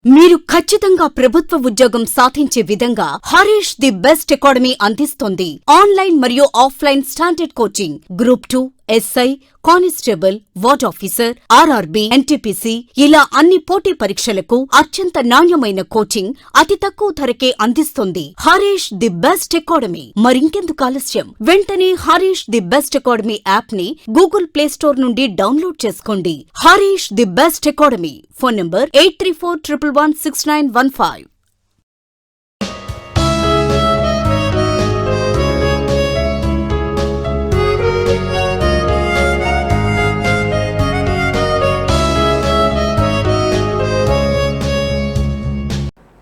మీరు ఖచ్చితంగా ప్రభుత్వ ఉద్యోగం సాధించే విధంగా హరీష్ ది బెస్ట్ అకాడమీ అందిస్తోంది. ఆన్లైన్ మరియు offline standard coaching, group 2, SI, constable, ward officer, RRB, NTPC ఇలా అన్ని పోటీ పరీక్షలకు అత్యంత నాణ్యమైన కోచింగ్ అతి తక్కువ ధరకే అందిస్తుంది హరీష్ ది బెస్ట్ అకాడమీ. మరింకెందుకు ఆలస్యం, వెంటనే Harish the best academy app ని గూగుల్ ప్లే స్టోర్ నుండి డౌన్లోడ్ చేసుకోండి. Harish the best academy. Phone number 8341116915.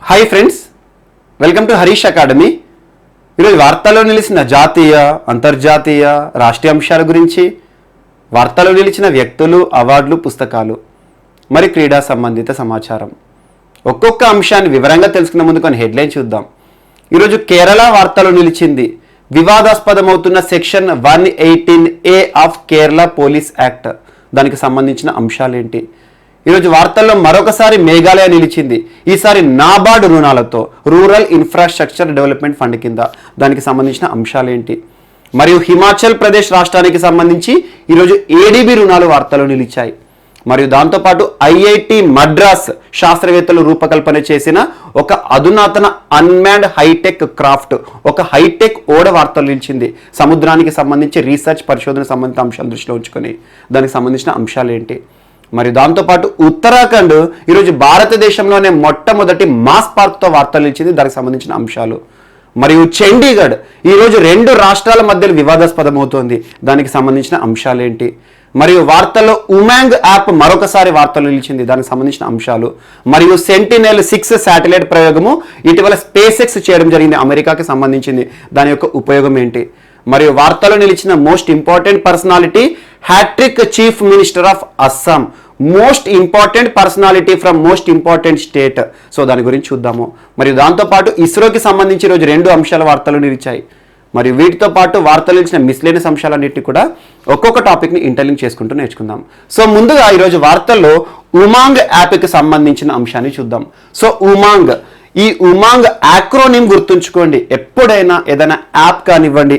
Hi friends, welcome to Harish academy. ఈరోజు వార్తల్లో నిలిచిన జాతీయ, అంతర్జాతీయ, రాష్ట్రీయ అంశాల గురించి, వార్తల్లో నిలిచిన వ్యక్తులు, అవార్డులు, పుస్తకాలు, మరి క్రీడా సంబంధిత సమాచారం, ఒక్కొక్క అంశాన్ని వివరంగా తెలుసుకునే ముందు కొన్ని హెడ్లైన్ చూద్దాం. ఈరోజు కేరళ వార్తలో నిలిచింది వివాదాస్పదమవుతున్న section 118A of Kerala police act. దానికి సంబంధించిన అంశాలేంటి? ఈరోజు వార్తల్లో మరొకసారి మేఘాలయ నిలిచింది, ఈసారి నాబార్డ్ రుణాలతో, రూరల్ ఇన్ఫ్రాస్ట్రక్చర్ డెవలప్మెంట్ ఫండ్ కింద. దానికి సంబంధించిన అంశాలేంటి? మరియు హిమాచల్ ప్రదేశ్ రాష్ట్రానికి సంబంధించి ఈరోజు ఏడీబీ రుణాలు వార్తలు నిలిచాయి. మరియు దాంతోపాటు ఐఐటి మద్రాస్ శాస్త్రవేత్తలు రూపకల్పన చేసిన ఒక అధునాతన అన్మాన్డ్ హైటెక్ క్రాఫ్ట్, ఒక హైటెక్ ఓడ వార్తలు నిలిచింది. సముద్రానికి సంబంధించి రీసెర్చ్, పరిశోధన సంబంధిత అంశాలు దృష్టిలో ఉంచుకొని దానికి సంబంధించిన అంశాలు ఏంటి? మరియు దాంతోపాటు ఉత్తరాఖండ్ ఈరోజు భారతదేశంలోనే మొట్టమొదటి మాస్ పార్క్తో వార్తలు నిలిచింది. దానికి సంబంధించిన అంశాలు. మరియు చండీగఢ్ ఈరోజు 2 రాష్ట్రాల మధ్య వివాదాస్పదమవుతోంది. దానికి సంబంధించిన అంశాలేంటి? మరియు వార్తల్లో ఉమాంగ్ యాప్ మరొకసారి వార్తలు నిలిచింది. దానికి సంబంధించిన అంశాలు. మరియు సెంటినెల్-6 శాటిలైట్ ప్రయోగము ఇటీవల స్పేస్ ఎక్స్ చేయడం జరిగింది, అమెరికాకి సంబంధించింది. దాని యొక్క ఉపయోగం ఏంటి? మరియు వార్తలో నిలిచిన most important personality, hat trick chief minister of Assam, most important personality from most important state. So దాని గురించి చూద్దాము. మరియు దాంతోపాటు ఇస్రోకి సంబంధించి ఈరోజు 2 అంశాల వార్తలు నిలిచాయి. మరియు వీటితో పాటు వార్తలు నిలిచిన మిస్లేనియస్ అంశాలన్నింటినీ కూడా ఒక్కొక్క టాపిక్ని ఇంటర్లింక్ చేసుకుంటూ నేర్చుకుందాం. సో ముందుగా ఈరోజు వార్తల్లో ఉమాంగ్ యాప్కి సంబంధించిన అంశాన్ని చూద్దాం. సో ఉమాంగ్, ఈ ఉమాంగ్ యాక్రోనిమ్ గుర్తుంచుకోండి. ఎప్పుడైనా ఏదైనా యాప్ కానివ్వండి,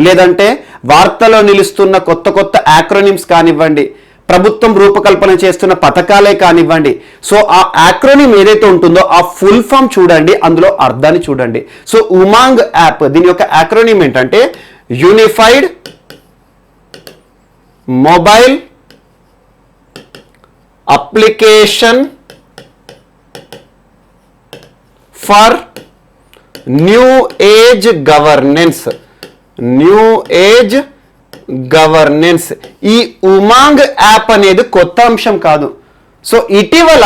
లేదంటే వార్తలో నిలుస్తున్న కొత్త కొత్త యాక్రోనిమ్స్ కానివ్వండి, ప్రభుత్వం రూపకల్పన చేస్తున్న పథకాలే కానివ్వండి, సో ఆ యాక్రోనిమ్ ఏదైతే ఉంటుందో ఆ ఫుల్ ఫామ్ చూడండి, అందులో అర్థాన్ని చూడండి. సో ఉమాంగ్ యాప్, దీని యొక్క యాక్రోనిమ్ ఏంటంటే unified mobile application for new age governance. New age governance. ఈ ఉమాంగ్ యాప్ అనేది కొత్త అంశం కాదు. సో ఇటీవల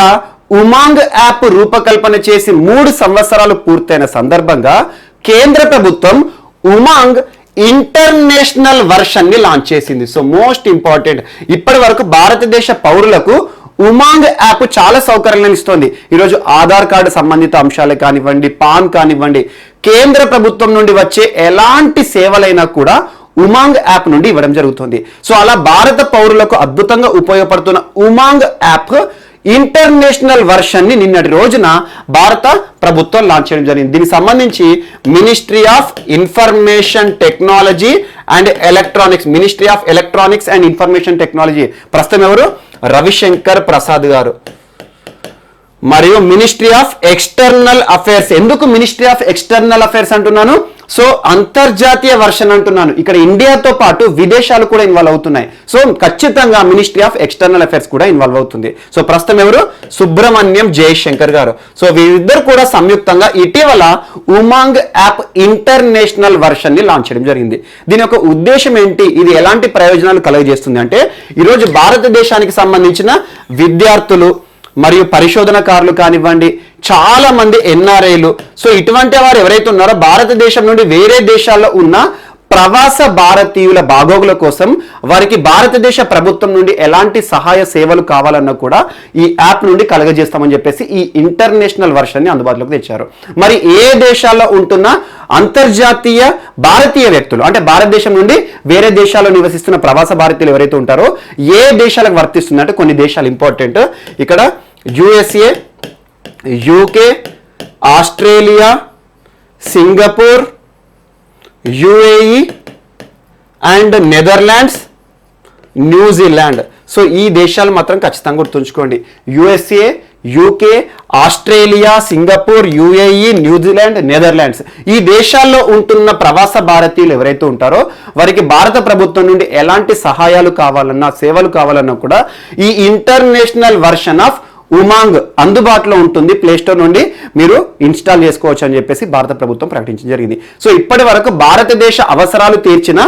ఉమాంగ్ యాప్ రూపకల్పన చేసి 3 సంవత్సరాలు పూర్తయిన సందర్భంగా కేంద్ర ప్రభుత్వం ఉమాంగ్ ఇంటర్నేషనల్ వర్షన్ ని లాంచ్ చేసింది. సో మోస్ట్ ఇంపార్టెంట్, ఇప్పటి వరకు భారతదేశ పౌరులకు ఉమాంగ్ యాప్ చాలా సౌకర్యాలను ఇస్తోంది. ఈరోజు ఆధార్ కార్డు సంబంధిత అంశాలే కానివ్వండి, పాన్ కానివ్వండి, కేంద్ర ప్రభుత్వం నుండి వచ్చే ఎలాంటి సేవలైనా కూడా ఉమాంగ్ యాప్ నుండి ఇవ్వడం జరుగుతుంది. సో అలా భారత పౌరులకు అద్భుతంగా ఉపయోగపడుతున్న ఉమాంగ్ యాప్ ఇంటర్నేషనల్ వర్షన్ ని నిన్నటి రోజున భారత ప్రభుత్వం లాంచ్ చేయడం జరిగింది. దీనికి సంబంధించి ministry of information technology and electronics, ministry of electronics and information technology ప్రస్తుతం ఎవరు? రవిశంకర్ ప్రసాద్ గారు. మరియు మినిస్ట్రీ ఆఫ్ ఎక్స్టర్నల్ అఫైర్స్. ఎందుకు మినిస్ట్రీ ఆఫ్ ఎక్స్టర్నల్ అఫైర్స్ అంటున్నాను? సో అంతర్జాతీయ వర్షన్ అంటున్నాను. ఇక్కడ ఇండియాతో పాటు విదేశాలు కూడా ఇన్వాల్వ్ అవుతున్నాయి. సో ఖచ్చితంగా మినిస్ట్రీ ఆఫ్ ఎక్స్టర్నల్ అఫైర్స్ కూడా ఇన్వాల్వ్ అవుతుంది. సో ప్రస్తుతం ఎవరు? సుబ్రహ్మణ్యం జయశంకర్ గారు. సో వీరిద్దరు కూడా సంయుక్తంగా ఇటీవల ఉమాంగ్ యాప్ ఇంటర్నేషనల్ వర్షన్ ని లాంచ్ చేయడం జరిగింది. దీని యొక్క ఉద్దేశం ఏంటి? ఇది ఎలాంటి ప్రయోజనాలు కలుగజేస్తుంది అంటే, ఈరోజు భారతదేశానికి సంబంధించిన విద్యార్థులు మరియు పరిశోధనకారులు కానివ్వండి, చాలా మంది ఎన్ఆర్ఐలు, సో ఇటువంటి వారు ఎవరైతే ఉన్నారో భారతదేశం నుండి వేరే దేశాల్లో ఉన్న ప్రవాస భారతీయుల బాగోగుల కోసం వారికి భారతదేశ ప్రభుత్వం నుండి ఎలాంటి సహాయ సేవలు కావాలన్నా కూడా ఈ యాప్ నుండి కలగజేస్తామని చెప్పేసి ఈ ఇంటర్నేషనల్ వర్షన్ ని అందుబాటులోకి తెచ్చారు. మరి ఏ దేశాల్లో ఉంటున్న అంతర్జాతీయ భారతీయ వ్యక్తులు, అంటే భారతదేశం నుండి వేరే దేశాల్లో నివసిస్తున్న ప్రవాస భారతీయులు ఎవరైతే ఉంటారో ఏ దేశాలకు వర్తిస్తుంది అంటే కొన్ని దేశాలు ఇంపార్టెంట్. ఇక్కడ USA, UK, Australia, Singapore, UAE and Netherlands, New Zealand. So ఈ దేశాలు మాత్రం ఖచ్చితంగా గుర్తుంచుకోండి. USA, UK, Australia, Singapore, UAE, New Zealand, Netherlands. ఈ దేశాల్లో ఉంటున్న ప్రవాస భారతీయులు ఎవరైతే ఉంటారో వారికి భారత ప్రభుత్వం నుండి ఎలాంటి సహాయాలు కావాలన్నా, సేవలు కావాలన్నా కూడా ఈ ఇంటర్నేషనల్ వర్షన్ ఆఫ్ ఉమాంగ్ అందుబాటులో ఉంటుంది. ప్లేస్టోర్ నుండి మీరు ఇన్స్టాల్ చేసుకోవచ్చు అని చెప్పేసి భారత ప్రభుత్వం ప్రకటించడం జరిగింది. సో ఇప్పటి వరకు భారతదేశ అవసరాలు తీర్చిన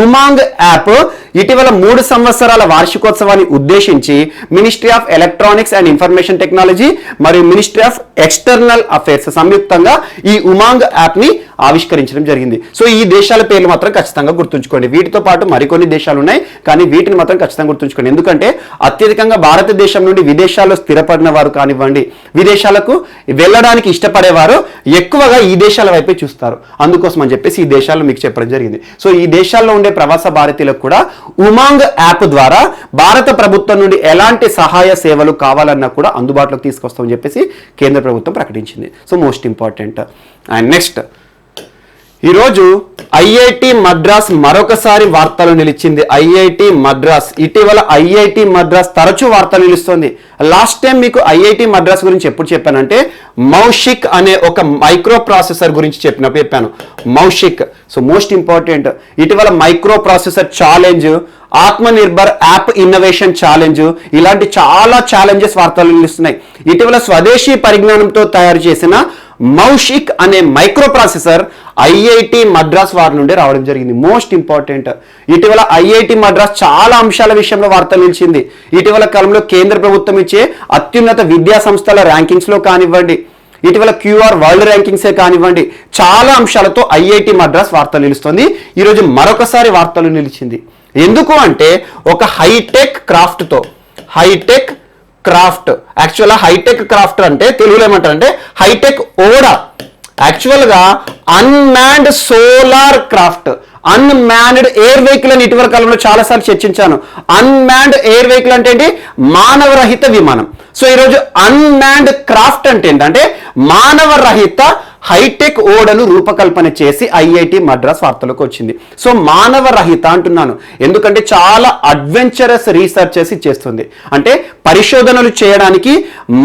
ఉమాంగ్ యాప్ ఇటీవల 3 సంవత్సరాల వార్షికోత్సవాన్ని ఉద్దేశించి ministry of electronics and information technology మరియు మినిస్ట్రీ ఆఫ్ ఎక్స్టర్నల్ అఫైర్స్ సంయుక్తంగా ఈ ఉమాంగ్ యాప్ ని ఆవిష్కరించడం జరిగింది. సో ఈ దేశాల పేర్లు మాత్రం ఖచ్చితంగా గుర్తుంచుకోండి. వీటితో పాటు మరికొన్ని దేశాలు ఉన్నాయి, కానీ వీటిని మాత్రం ఖచ్చితంగా గుర్తుంచుకోండి. ఎందుకంటే అత్యధికంగా భారతదేశం నుండి విదేశాల్లో స్థిరపడిన వారు కానివ్వండి, విదేశాలకు వెళ్ళడానికి ఇష్టపడేవారు ఎక్కువగా ఈ దేశాల వైపే చూస్తారు. అందుకోసం అని చెప్పేసి ఈ దేశాలను మీకు చెప్పడం జరిగింది. సో ఈ దేశాల్లో ఉండే ప్రవాస భారతీయులకు కూడా ఉమాంగ్ యాప్ ద్వారా భారత ప్రభుత్వం నుండి ఎలాంటి సహాయ సేవలు కావాలన్నా కూడా అందుబాటులోకి తీసుకొస్తామని చెప్పేసి కేంద్ర ప్రభుత్వం ప్రకటించింది. So most important. And next, ఈరోజు ఐఐటి మద్రాస్ మరొకసారి వార్తలు నిలిచింది. ఐఐటి మద్రాస్ ఇటీవల ఐఐటి మద్రాస్ తరచూ వార్తలు నిలుస్తుంది. లాస్ట్ టైం మీకు ఐఐటి మద్రాస్ గురించి ఎప్పుడు చెప్పానంటే మౌషిక్ అనే ఒక మైక్రో ప్రాసెసర్ గురించి చెప్పాను. మౌషిక్. సో మోస్ట్ ఇంపార్టెంట్, ఇటీవల micro processor challenge, Atmanirbhar app innovation challenge, ఇలాంటి చాలా ఛాలెంజెస్ వార్తలు నిలుస్తున్నాయి. ఇటీవల స్వదేశీ పరిజ్ఞానంతో తయారు చేసిన మౌషిక్ అనే మైక్రో ప్రాసెసర్ ఐఐటి మద్రాస్ వారి నుండి రావడం జరిగింది. మోస్ట్ ఇంపార్టెంట్, ఇటీవల ఐఐటి మద్రాస్ చాలా అంశాల విషయంలో వార్తలు నిలిచింది. ఇటీవల కాలంలో కేంద్ర ప్రభుత్వం ఇచ్చే అత్యున్నత విద్యా సంస్థల ర్యాంకింగ్స్ లో కానివ్వండి, ఇటీవల క్యూఆర్ వరల్డ్ ర్యాంకింగ్సే కానివ్వండి, చాలా అంశాలతో ఐఐటి మద్రాస్ వార్తలు నిలుస్తుంది. ఈరోజు మరొకసారి వార్తలు నిలిచింది. ఎందుకు అంటే ఒక హైటెక్ క్రాఫ్ట్తో, హైటెక్ క్రాఫ్ట్, యాక్చువల్గా హైటెక్ క్రాఫ్ట్ అంటే తెలుగులో ఏమంటారంటే హైటెక్ ఓడా, యాక్చువల్గా unmanned solar craft, unmanned air vehicle అని ఇటీవల కాలంలో చాలాసార్లు చర్చించాను. అన్మ్యాన్డ్ ఎయిర్ వెహికల్ అంటే ఏంటి? మానవరహిత విమానం. సో ఈరోజు అన్మ్యాన్డ్ క్రాఫ్ట్ అంటే ఏంటంటే మానవరహిత హైటెక్ ఓడను రూపకల్పన చేసి ఐఐటి మద్రాస్ వార్తలకు వచ్చింది. సో మానవరహిత అంటున్నాను ఎందుకంటే చాలా అడ్వెంచరస్ రీసెర్చెస్ చేస్తుంది. అంటే పరిశోధనలు చేయడానికి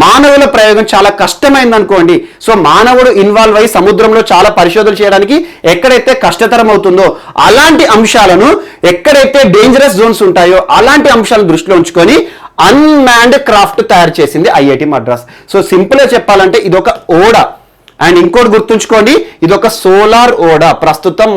మానవుల ప్రయోగం చాలా కష్టమైంది అనుకోండి. సో మానవుడు ఇన్వాల్వ్ అయ్యి సముద్రంలో చాలా పరిశోధనలు చేయడానికి ఎక్కడైతే కష్టతరం అవుతుందో అలాంటి అంశాలను, ఎక్కడైతే డేంజరస్ జోన్స్ ఉంటాయో అలాంటి అంశాలను దృష్టిలో ఉంచుకొని అన్మ్యాన్డ్ క్రాఫ్ట్ తయారు చేసింది ఐఐటి మద్రాస్. సో సింపుల్గా చెప్పాలంటే ఇదొక ఓడ. అండ్ ఇంకోటి గుర్తుంచుకోండి, ఇది ఒక సోలార్ ఓడా. ప్రస్తుతం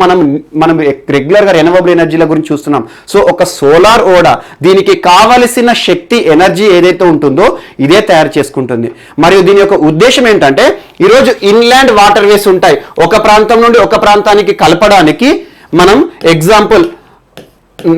మనం రెగ్యులర్గా రెన్యూవబుల్ ఎనర్జీల గురించి చూస్తున్నాం. సో ఒక సోలార్ ఓడా, దీనికి కావలసిన శక్తి, ఎనర్జీ ఏదైతే ఉంటుందో ఇదే తయారు చేసుకుంటుంది. మరియు దీని యొక్క ఉద్దేశం ఏంటంటే ఈరోజు ఇన్లాండ్ వాటర్ వేస్ ఉంటాయి, ఒక ప్రాంతం నుండి ఒక ప్రాంతానికి కలపడానికి మనం ఎగ్జాంపుల్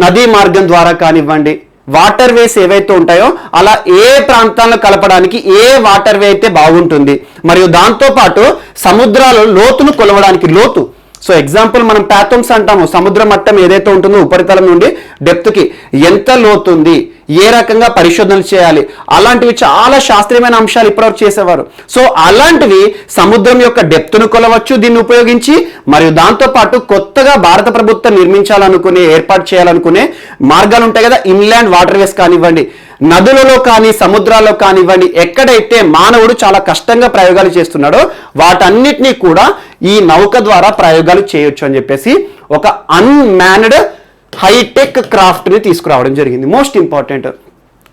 నదీ మార్గం ద్వారా కానివ్వండి, వాటర్ వేస్ ఏవైతే ఉంటాయో అలా ఏ ప్రాంతాలను కలపడానికి ఏ వాటర్ వే అయితే బాగుంటుంది, మరియు దాంతోపాటు సముద్రాల లోతును కొలవడానికి లోతు. సో ఎగ్జాంపుల్ మనం ప్యాథమ్స్ అంటాము, సముద్ర మట్టం ఏదైతే ఉంటుందో ఉపరితలం నుండి డెప్త్కి ఎంత లోతుంది, ఏ రకంగా పరిశోధనలు చేయాలి, అలాంటివి చాలా శాస్త్రీయమైన అంశాలు ఇప్పటివరకు చేసేవారు. సో అలాంటివి సముద్రం యొక్క డెప్త్ను కొలవచ్చు దీన్ని ఉపయోగించి. మరియు దాంతోపాటు కొత్తగా భారత ప్రభుత్వం నిర్మించాలనుకునే, ఏర్పాటు చేయాలనుకునే మార్గాలు ఉంటాయి కదా, ఇన్లాండ్ వాటర్ వేస్ కానివ్వండి, నదులలో కానీ సముద్రాల్లో కానివ్వండి, ఎక్కడైతే మానవుడు చాలా కష్టంగా ప్రయోగాలు చేస్తున్నాడో వాటన్నిటినీ కూడా ఈ నౌక ద్వారా ప్రయోగాలు చేయొచ్చు అని చెప్పేసి ఒక అన్మ్యాన్డ్ హైటెక్ క్రాఫ్ట్ని తీసుకురావడం జరిగింది. Most important.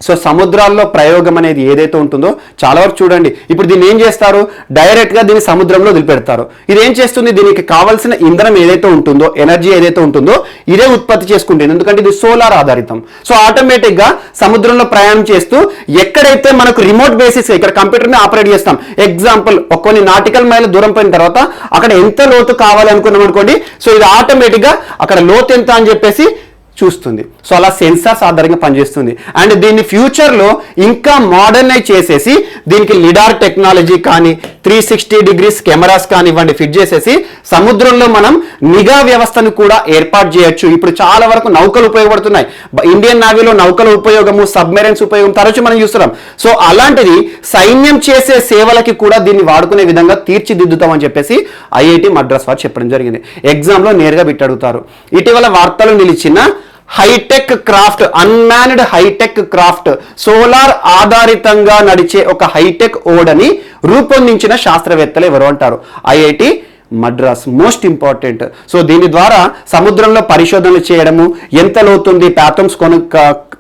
సో సముద్రాల్లో ప్రయోగం అనేది ఏదైతే ఉంటుందో చాలా వరకు చూడండి, ఇప్పుడు దీన్ని ఏం చేస్తారు, డైరెక్ట్గా దీన్ని సముద్రంలో వదిలిపెడతారు. ఇది ఏం చేస్తుంది, దీనికి కావాల్సిన ఇంధనం ఏదైతే ఉంటుందో, ఎనర్జీ ఏదైతే ఉంటుందో ఇదే ఉత్పత్తి చేసుకుంటుంది, ఎందుకంటే ఇది సోలార్ ఆధారితం. సో ఆటోమేటిక్గా సముద్రంలో ప్రయాణం చేస్తూ ఎక్కడైతే మనకు రిమోట్ బేసిస్ ఇక్కడ కంప్యూటర్ని ఆపరేట్ చేస్తాం, ఎగ్జాంపుల్ కొన్ని నాటికల్ మైళ్ళ దూరం పోయిన తర్వాత అక్కడ ఎంత లోతు కావాలి అనుకున్నాం అనుకోండి, సో ఇది ఆటోమేటిక్గా అక్కడ లోతు ఎంత అని చెప్పేసి చూస్తుంది. సో అలా సెన్సార్స్ ఆధారంగా పనిచేస్తుంది. అండ్ దీన్ని ఫ్యూచర్లో ఇంకా మోడర్నైజ్ చేసేసి దీనికి లిడార్ టెక్నాలజీ కానీ 360 డిగ్రీస్ కెమెరాస్ కానివ్వండి ఫిట్ చేసేసి సముద్రంలో మనం నిఘా వ్యవస్థను కూడా ఏర్పాటు చేయొచ్చు. ఇప్పుడు చాలా వరకు నౌకలు ఉపయోగపడుతున్నాయి. ఇండియన్ నేవీలో నౌకల ఉపయోగము, సబ్మెరైన్స్ ఉపయోగం తరచు మనం చూస్తున్నాం. సో అలాంటిది సైన్యం చేసే సేవలకి కూడా దీన్ని వాడుకునే విధంగా తీర్చిదిద్దుతామని చెప్పేసి ఐఐటి మద్రాస్ వారు చెప్పడం జరిగింది. ఎగ్జామ్లో నేరుగా బిట్ అడుగుతారు. ఇటీవల వార్తలు నిలిచిన hi-tech craft, unmanned hi-tech craft, solar ఆధారితంగా నడిచే ఒక హైటెక్ ఓడని రూపొందించిన శాస్త్రవేత్తలు ఎవరు అంటారు? IIT Madras. Most important. So దీని ద్వారా సముద్రంలో పరిశోధనలు చేయడము, ఎంత లోతుంది ప్యాథమ్స్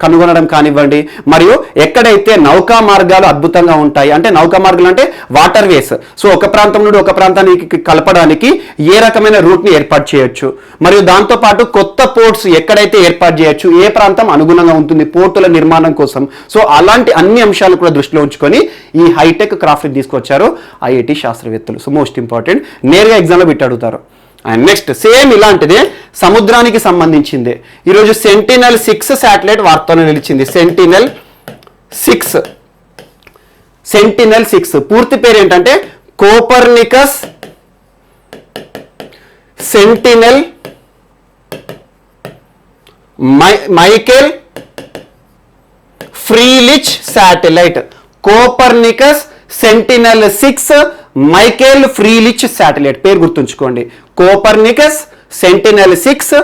కనుగొనడం కానివ్వండి, మరియు ఎక్కడైతే నౌకా మార్గాలు అద్భుతంగా ఉంటాయి, అంటే నౌకా మార్గాలు అంటే వాటర్ వేస్, సో ఒక ప్రాంతం నుండి ఒక ప్రాంతానికి కలపడానికి ఏ రకమైన రూట్ని ఏర్పాటు చేయొచ్చు, మరియు దాంతోపాటు కొత్త పోర్ట్స్ ఎక్కడైతే ఏర్పాటు చేయొచ్చు, ఏ ప్రాంతం అనుగుణంగా ఉంటుంది పోర్టుల నిర్మాణం కోసం. సో అలాంటి అన్ని అంశాలు కూడా దృష్టిలో ఉంచుకొని ఈ హైటెక్ క్రాఫ్ట్ తీసుకొచ్చారు ఐఐటి శాస్త్రవేత్తలు. సో మోస్ట్ ఇంపార్టెంట్, నేరుగా ఎగ్జామ్లో బిట్ అడుగుతారు. అండ్ నెక్స్ట్ సేమ్ ఇలాంటిదే సముద్రానికి సంబంధించిందే. ఈరోజు సెంటినెల్-6 శాటిలైట్ వార్తలో నిలిచింది. సెంటినెల్-6 పూర్తి పేరు ఏంటంటే Copernicus Sentinel Michael Freilich satellite. Copernicus Sentinel six Michael Freilich satellite. పేరు గుర్తుంచుకోండి, Copernicus Sentinel six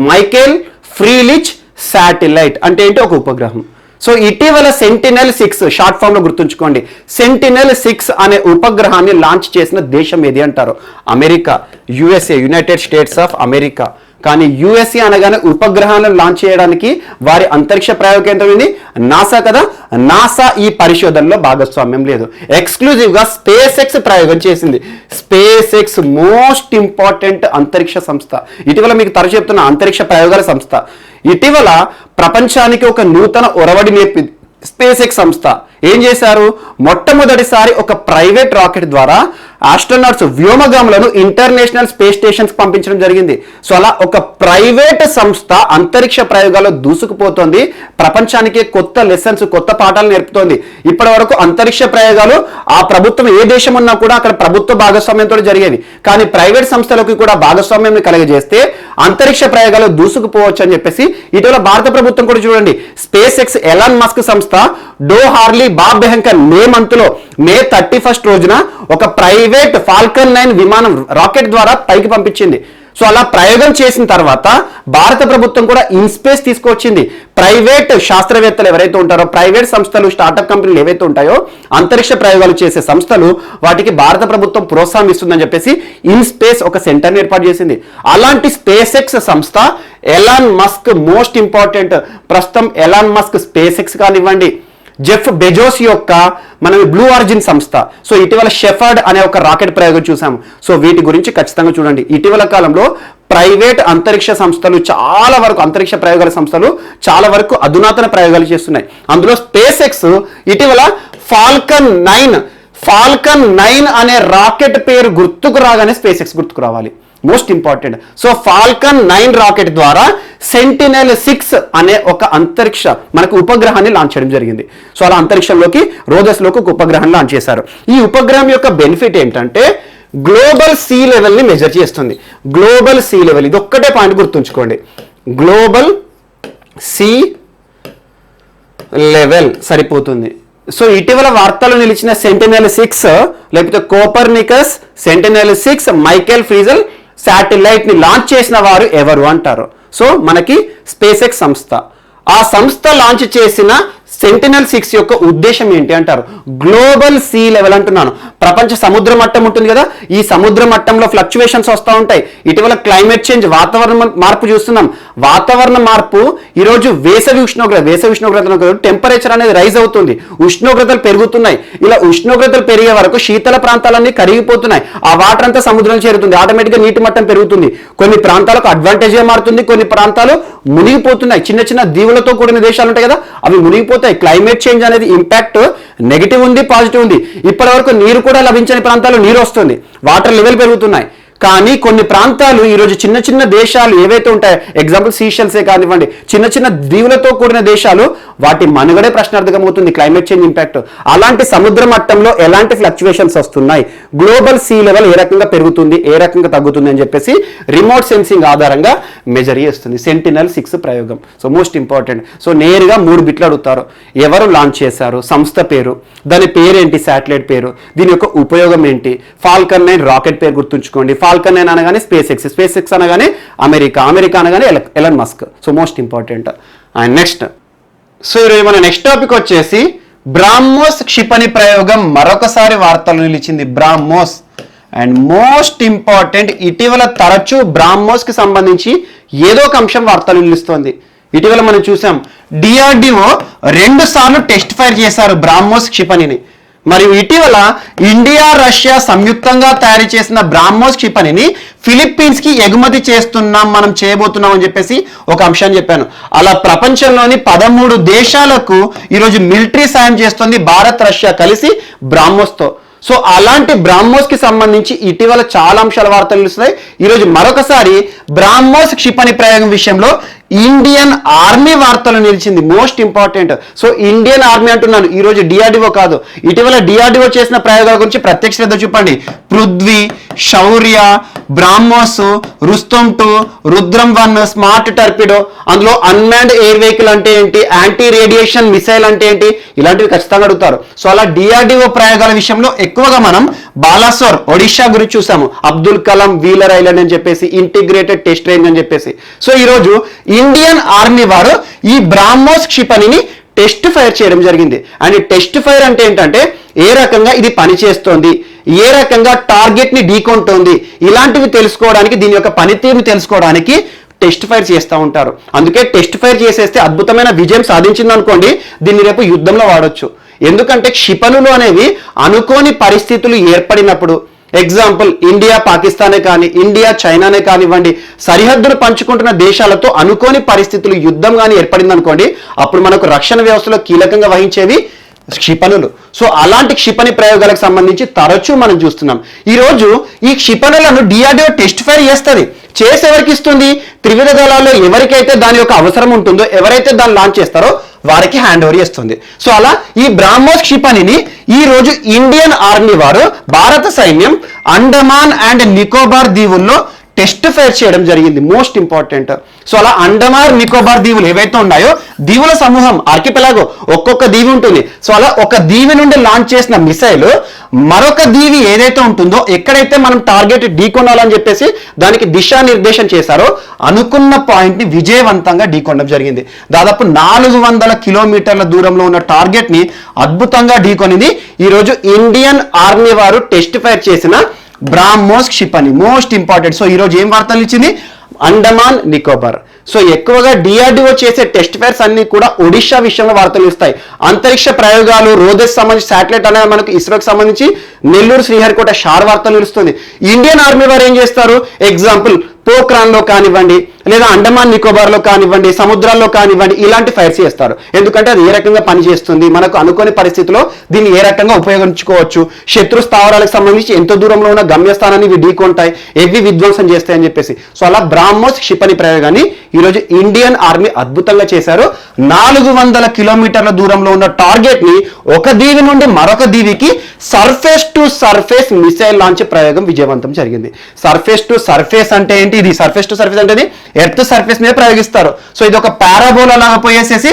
Michael Freilich satellite అంటే ఏంటి? ఒక ఉపగ్రహం. సో ఇటీవల సెంటినెల్-6 షార్ట్ ఫామ్ లో గుర్తుంచుకోండి, సెంటినెల్-6 అనే ఉపగ్రహాన్ని లాంచ్ చేసిన దేశం ఏది అంటారు? America, USA, United states of America. కానీ యుఎస్ఏ అనగానే ఉపగ్రహాలను లాంచ్ చేయడానికి వారి అంతరిక్ష ప్రయోగ కేంద్రం ఏంది? నాసా కదా. నాసా ఈ పరిశోధనలో భాగస్వామ్యం లేదు. ఎక్స్క్లూజివ్గా స్పేస్ ఎక్స్ ప్రయోగం చేసింది. స్పేస్ ఎక్స్ మోస్ట్ ఇంపార్టెంట్ అంతరిక్ష సంస్థ. ఇటీవల మీకు తరచు చెప్తున్న అంతరిక్ష ప్రయోగాల సంస్థ. ఇటీవల ప్రపంచానికి ఒక నూతన ఒరవడి నేర్పింది స్పేస్ ఎక్స్ సంస్థ. ఏం చేశారు? మొట్టమొదటిసారి ఒక ప్రైవేట్ రాకెట్ ద్వారా ఆస్ట్రోనాట్స్ వ్యోమగాములను ఇంటర్నేషనల్ స్పేస్ స్టేషన్స్ పంపించడం జరిగింది. సో అలా ఒక ప్రైవేట్ సంస్థ అంతరిక్ష ప్రయోగాల్లో దూసుకుపోతుంది, ప్రపంచానికి కొత్త లెసన్స్, కొత్త పాఠాలు నేర్పుతోంది. ఇప్పటి వరకు అంతరిక్ష ప్రయోగాలు ఆ ప్రభుత్వం ఏ దేశం ఉన్నా కూడా అక్కడ ప్రభుత్వ భాగస్వామ్యంతో జరిగేవి. కానీ ప్రైవేట్ సంస్థలకు కూడా భాగస్వామ్యం కలగజేస్తే అంతరిక్ష ప్రయోగాలు దూసుకుపోవచ్చు అని చెప్పేసి ఇటీవల భారత ప్రభుత్వం కూడా చూడండి, స్పేస్ ఎక్స్ ఎలాన్ మస్క్ సంస్థ డో హార్లీ బాబ్ బెహంకర్ మే 31 రోజున ఒక ప్రైవేట్ ఫాల్కన్ 9 విమానం రాకెట్ ద్వారా పైకి పంపించింది. సో అలా ప్రయోగం చేసిన తర్వాత భారత ప్రభుత్వం కూడా ఇన్స్పేస్ తీసుకొచ్చింది. ప్రైవేట్ శాస్త్రవేత్తలు ఎవరైతే ఉంటారో, ప్రైవేట్ సంస్థలు, స్టార్టప్ కంపెనీలు ఏవైతే ఉంటాయో, అంతరిక్ష ప్రయోగాలు చేసే సంస్థలు, వాటికి భారత ప్రభుత్వం ప్రోత్సాహం ఇస్తుందని చెప్పేసి ఇన్స్పేస్ ఒక సెంటర్ని ఏర్పాటు చేసింది. అలాంటి స్పేస్ ఎక్స్ సంస్థ ఎలాన్ మస్క్ మోస్ట్ ఇంపార్టెంట్. ప్రస్తుతం ఎలాన్ మస్క్ స్పేస్ ఎక్స్ కానివ్వండి, జెఫ్ బెజోస్ యొక్క మన బ్లూ ఆరిజిన్ సంస్థ, సో ఇటీవల షెఫర్డ్ అనే ఒక రాకెట్ ప్రయోగం చూసాము. సో వీటి గురించి ఖచ్చితంగా చూడండి. ఇటీవల కాలంలో ప్రైవేట్ అంతరిక్ష సంస్థలు చాలా వరకు, అంతరిక్ష ప్రయోగాల సంస్థలు చాలా వరకు అధునాతన ప్రయోగాలు చేస్తున్నాయి. అందులో స్పేస్ ఎక్స్ ఇటీవల ఫాల్కన్ 9 అనే రాకెట్ పేరు గుర్తుకు రాగానే స్పేస్ ఎక్స్ గుర్తుకు రావాలి. Most important. So Falcon 9 rocket ద్వారా సెంటినెల్-6 అనే ఒక అంతరిక్ష మనకు ఉపగ్రహాన్ని లాంచ్ చేయడం జరిగింది. సో అలా అంతరిక్షంలోకి, రోజెస్లోకి ఒక ఉపగ్రహాన్ని లాంచ్ చేశారు. ఈ ఉపగ్రహం యొక్క బెనిఫిట్ ఏంటంటే గ్లోబల్ సీ లెవెల్ని మెజర్ చేస్తుంది. గ్లోబల్ సీ లెవెల్, ఇది ఒక్కటే పాయింట్ గుర్తుంచుకోండి, గ్లోబల్ సీ లెవెల్ సరిపోతుంది. సో ఇటీవల వార్తలు నిలిచిన సెంటినెల్-6 లేకపోతే కోపర్నికస్ సెంటినెల్-6 మైకేల్ ఫ్రీజల్ శాటిలైట్ ని లాంచ్ చేసిన వారు ఎవరు అంటారు? సో మనకి స్పేస్ ఎక్స్ సంస్థ. ఆ సంస్థ లాంచ్ చేసిన సెంటినెల్-6 యొక్క ఉద్దేశం ఏంటి అంటారు? గ్లోబల్ సీ లెవెల్ అంటున్నాను. ప్రపంచ సముద్ర మట్టం ఉంటుంది కదా, ఈ సముద్ర మట్టంలో ఫ్లక్చువేషన్స్ వస్తూ ఉంటాయి. ఇటీవల క్లైమేట్ చేంజ్, వాతావరణ మార్పు చూస్తున్నాం. వాతావరణ మార్పు ఈరోజు వేసవి ఉష్ణోగ్రత టెంపరేచర్ అనేది రైజ్ అవుతుంది, ఉష్ణోగ్రతలు పెరుగుతున్నాయి. ఇలా ఉష్ణోగ్రతలు పెరిగే వరకు శీతల ప్రాంతాలన్నీ కరిగిపోతున్నాయి. ఆ వాటర్ అంతా సముద్రంలో చేరుతుంది, ఆటోమేటిక్గా నీటి మట్టం పెరుగుతుంది. కొన్ని ప్రాంతాలకు అడ్వాంటేజ్గా మారుతుంది, కొన్ని ప్రాంతాలు మునిగిపోతున్నాయి. చిన్న చిన్న దీవులతో కూడిన దేశాలు ఉంటాయి కదా, అవి మునిగిపోతాయి. క్లైమేట్ చేంజ్ అనేది ఇంపాక్ట్ నెగిటివ్ ఉంది, పాజిటివ్ ఉంది. ఇప్పటి వరకు నీరు కూడా లభించని ప్రాంతాల్లో నీరు వస్తుంది, వాటర్ లెవెల్ పెరుగుతున్నాయి. కానీ కొన్ని ప్రాంతాలు ఈరోజు చిన్న చిన్న దేశాలు ఏవైతే ఉంటాయో, ఎగ్జాంపుల్ సీషెల్సే కానివ్వండి, చిన్న చిన్న దీవులతో కూడిన దేశాలు, వాటి మనుగడే ప్రశ్నార్థకమవుతుంది క్లైమేట్ చేంజ్ ఇంపాక్ట్. అలాంటి సముద్ర మట్టంలో ఎలాంటి ఫ్లక్చువేషన్స్ వస్తున్నాయి, గ్లోబల్ సీ లెవెల్ ఏ రకంగా పెరుగుతుంది, ఏ రకంగా తగ్గుతుంది అని చెప్పేసి రిమోట్ సెన్సింగ్ ఆధారంగా మెజర్ చేస్తుంది Sentinel-6 ప్రయోగం. So most important. సో నేరుగా 3 బిట్లు అడుగుతారు. ఎవరు లాంచ్ చేశారు, సంస్థ పేరు, దాని పేరేంటి, శాటిలైట్ పేరు, దీని యొక్క ఉపయోగం ఏంటి, ఫాల్కన్ 9 రాకెట్ పేరు గుర్తుంచుకోండి. ఫాల్కన్ 9 అనగానే స్పేస్ ఎక్స్ అనగానే అమెరికా అనగానే Elon Musk. So most important. And next, so ఈరోజు మన నెక్స్ట్ టాపిక్ వచ్చేసి బ్రాహ్మోస్ క్షిపణి ప్రయోగం మరొకసారి వార్తలు నిలిచింది. బ్రాహ్మోస్ అండ్ మోస్ట్ ఇంపార్టెంట్, ఇటీవల తరచూ బ్రాహ్మోస్ కి సంబంధించి ఏదో ఒక అంశం వార్తలు నిలుస్తోంది. ఇటీవల మనం చూసాం DRDO 2 సార్లు టెస్ట్ ఫైర్ చేశారు బ్రాహ్మోస్ క్షిపణిని. మరియు ఇటీవల ఇండియా రష్యా సంయుక్తంగా తయారు చేసిన బ్రాహ్మోస్ క్షిపణిని ఫిలిప్పీన్స్ కి ఎగుమతి చేస్తున్నాం, మనం చేయబోతున్నాం అని చెప్పేసి ఒక అంశాన్ని చెప్పాను. అలా ప్రపంచంలోని 13 దేశాలకు ఈరోజు మిలిటరీ సాయం చేస్తుంది భారత్ రష్యా కలిసి బ్రాహ్మోస్తో. సో అలాంటి బ్రాహ్మోస్ కి సంబంధించి ఇటీవల చాలా అంశాల వార్తలు నిలుస్తున్నాయి. ఈరోజు మరొకసారి బ్రాహ్మోస్ క్షిపణి ప్రయోగం విషయంలో ఇండియన్ ఆర్మీ వార్తలు నిలిచింది. Most important. So Indian army అంటున్నాను, ఈరోజు DRDO కాదు. ఇటీవల DRDO చేసిన ప్రయోగాల గురించి ప్రత్యక్ష శ్రద్ధ చూపండి. పృథ్వీ, శౌర్య, బ్రాహ్మోస్, రుస్తమ్ 2, రుద్రం 1, స్మార్ట్ టర్పిడో, అందులో అన్మాన్డ్ ఎయిర్ వెహికల్ అంటే ఏంటి, యాంటీ రేడియేషన్ మిసైల్ అంటే ఏంటి, ఇలాంటివి ఖచ్చితంగా అడుగుతారు. సో అలా DRDO ప్రయోగాల విషయంలో ఎక్కువగా మనం బాలాసోర్ ఒడిషా గురించి చూసాము, అబ్దుల్ కలాం వీలర్ ఐలాండ్ అని చెప్పేసి, ఇంటిగ్రేటెడ్ టెస్ట్ రేంజ్ అని చెప్పేసి. సో ఈరోజు ఇండియన్ ఆర్మీ వారు ఈ బ్రాహ్మోస్ క్షిపణిని టెస్ట్ ఫైర్ చేయడం జరిగింది. అండ్ టెస్ట్ ఫైర్ అంటే ఏంటంటే ఏ రకంగా ఇది పనిచేస్తోంది, ఏ రకంగా టార్గెట్ ని ఢీకొంటోంది, ఇలాంటివి తెలుసుకోవడానికి, దీని యొక్క పనితీరుని తెలుసుకోవడానికి టెస్ట్ ఫైర్ చేస్తూ ఉంటారు. అందుకే టెస్ట్ ఫైర్ చేసేస్తే అద్భుతమైన విజయం సాధించింది అనుకోండి, దీన్ని రేపు యుద్ధంలో వాడొచ్చు. ఎందుకంటే క్షిపణులు అనేవి అనుకోని పరిస్థితులు ఏర్పడినప్పుడు, ఎగ్జాంపుల్ ఇండియా పాకిస్తానే కానీ, ఇండియా చైనానే కానివ్వండి, సరిహద్దులు పంచుకుంటున్న దేశాలతో అనుకోని పరిస్థితులు యుద్ధం కానీ ఏర్పడింది అనుకోండి, అప్పుడు మనకు రక్షణ వ్యవస్థలో కీలకంగా వహించేవి క్షిపణులు. సో అలాంటి క్షిపణి ప్రయోగాలకు సంబంధించి తరచూ మనం చూస్తున్నాం. ఈరోజు ఈ క్షిపణులను DRDO టెస్ట్ ఫైర్ చేస్తుంది. చేసి ఎవరికి ఇస్తుంది, త్రివిధ దళాల్లో ఎవరికైతే దాని యొక్క అవసరం ఉంటుందో, ఎవరైతే దాన్ని లాంచ్ చేస్తారో వారికి హ్యాండ్ ఓవర్ చేస్తుంది. సో అలా ఈ బ్రాహ్మోస్ క్షిపణిని ఈ రోజు ఇండియన్ ఆర్మీ వారు, భారత సైన్యం అండమాన్ అండ్ నికోబార్ దీవుల్లో టెస్ట్ ఫైర్ చేయడం జరిగింది. Most important. సో అలా అండమాన్ నికోబార్ దీవులు ఏవైతే ఉన్నాయో, దీవుల సమూహం, ఆర్కిపెలాగో, ఒక్కొక్క దీవి ఉంటుంది. సో అలా ఒక దీవి నుండి లాంచ్ చేసిన మిసైల్ మరొక దీవి ఏదైతే ఉంటుందో, ఎక్కడైతే మనం టార్గెట్ ఢీకొనాలని చెప్పేసి దానికి దిశానిర్దేశం చేశారో, అనుకున్న పాయింట్ ని విజయవంతంగా ఢీకొనడం జరిగింది. దాదాపు 400 కిలోమీటర్ల దూరంలో ఉన్న టార్గెట్ ని అద్భుతంగా ఢీకొనింది ఈరోజు ఇండియన్ ఆర్మీ వారు టెస్ట్ ఫైర్ చేసిన బ్రాహ్మోస్ క్షిపణి. Most important. సో ఈరోజు ఏం వార్తలు ఇచ్చింది, అండమాన్ నికోబార్. సో ఎక్కువగా DRDO చేసే టెస్ట్ ఫైర్స్ అన్ని కూడా ఒడిషా విషయంలో వార్తలు ఇస్తాయి. అంతరిక్ష ప్రయోగాలు, రోదస్ సంబంధించి శాటిలైట్ అనేది మనకు ఇస్రోకి సంబంధించి నెల్లూరు శ్రీహరికోట షార్ వార్తలు నిలుస్తుంది. ఇండియన్ ఆర్మీ వారు ఏం చేస్తారు, ఎగ్జాంపుల్ పోఖ్రాన్లో కానివ్వండి, లేదా అండమాన్ నికోబార్లో కానివ్వండి, సముద్రాల్లో కానివ్వండి, ఇలాంటి ఫైర్స్ చేస్తారు. ఎందుకంటే అది ఏ రకంగా పనిచేస్తుంది, మనకు అనుకోని పరిస్థితిలో దీన్ని ఏ రకంగా ఉపయోగించుకోవచ్చు, శత్రు స్థావరాలకు సంబంధించి ఎంత దూరంలో ఉన్న గమ్యస్థానాన్ని ఇవి ఢీకొంటాయి, ఎవి విధ్వంసం చేస్తాయని చెప్పేసి. సో అలా బ్రాహ్మోస్ క్షిపణి ప్రయోగాన్ని ఈరోజు ఇండియన్ ఆర్మీ అద్భుతంగా చేశారు. 400 కిలోమీటర్ల దూరంలో ఉన్న టార్గెట్ ని ఒక దీవి నుండి మరొక దీవికి surface to surface missile launch ప్రయోగం విజయవంతం జరిగింది. సర్ఫేస్ టు సర్ఫేస్ అంటే ఏంటి, ఇది సర్ఫేస్ టు సర్ఫేస్ అంటే ఎర్త్ సర్ఫేస్ మీద ప్రయోగిస్తారు. సో ఇది ఒక పారాబోలా లాగా పోయేసేసి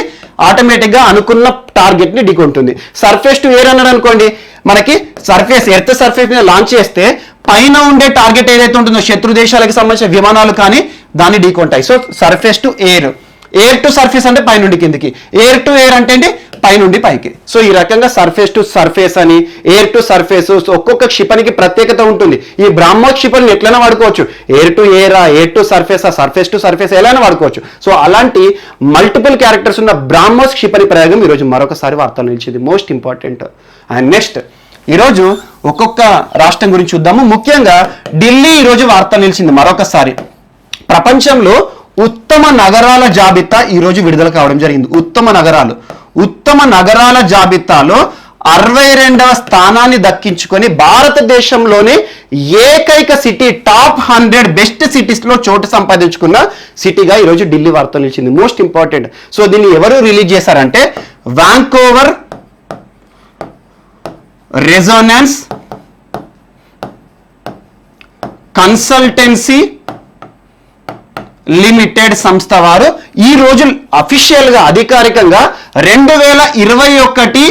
ఆటోమేటిక్ గా అనుకున్న టార్గెట్ ని ఢీకొంటుంది. సర్ఫేస్ టు ఎయిర్ అన్నాడు అనుకోండి, మనకి సర్ఫేస్ ఎర్త్ సర్ఫేస్ మీద లాంచ్ చేస్తే పైన ఉండే టార్గెట్ ఏదైతే ఉంటుందో, శత్రు దేశాలకు సంబంధించిన విమానాలు కానీ దాన్ని ఢీకొంటాయి. So surface to air, air to surface అంటే పైనుండి కిందికి, ఎయిర్ టు ఎయిర్ అంటే ఏంటి, పైనుండి పైకి. సో ఈ రకంగా సర్ఫేస్ టు సర్ఫేస్ అని, ఎయిర్ టు సర్ఫేస్, ఒక్కొక్క క్షిపణికి ప్రత్యేకత ఉంటుంది. ఈ బ్రాహ్మోస్ క్షిపణిని ఎట్లైనా వాడుకోవచ్చు, ఎయిర్ టు ఎయిరా, ఎయిర్ టు సర్ఫేసా, సర్ఫేస్ టు సర్ఫేస్ ఎలా వాడుకోవచ్చు. సో అలాంటి మల్టిపుల్ క్యారెక్టర్స్ ఉన్న బ్రాహ్మోస్ క్షిపణి ప్రయోగం ఈరోజు మరొకసారి వార్తలు నిలిచింది. Most important. అండ్ నెక్స్ట్, ఈరోజు ఒక్కొక్క రాష్ట్రం గురించి చూద్దాము. ముఖ్యంగా ఢిల్లీ ఈరోజు వార్తలు నిలిచింది మరొకసారి. ప్రపంచంలో ఉత్తమ నగరాల జాబితా ఈరోజు విడుదల కావడం జరిగింది. ఉత్తమ నగరాల జాబితాలో 62వ స్థానాన్ని దక్కించుకొని భారతదేశంలోనే ఏకైక సిటీ టాప్ 100 బెస్ట్ సిటీస్ లో చోటు సంపాదించుకున్న సిటీగా ఈరోజు ఢిల్లీ వార్తలు నిలిచింది. Most important. సో దీన్ని ఎవరు రిలీజ్ చేశారంటే వాంకోవర్ రెజోనెన్స్ కన్సల్టెన్సీ లిమిటెడ్ సంస్థ వారు ఈ రోజు అఫీషియల్ గా అధికారికంగా 2021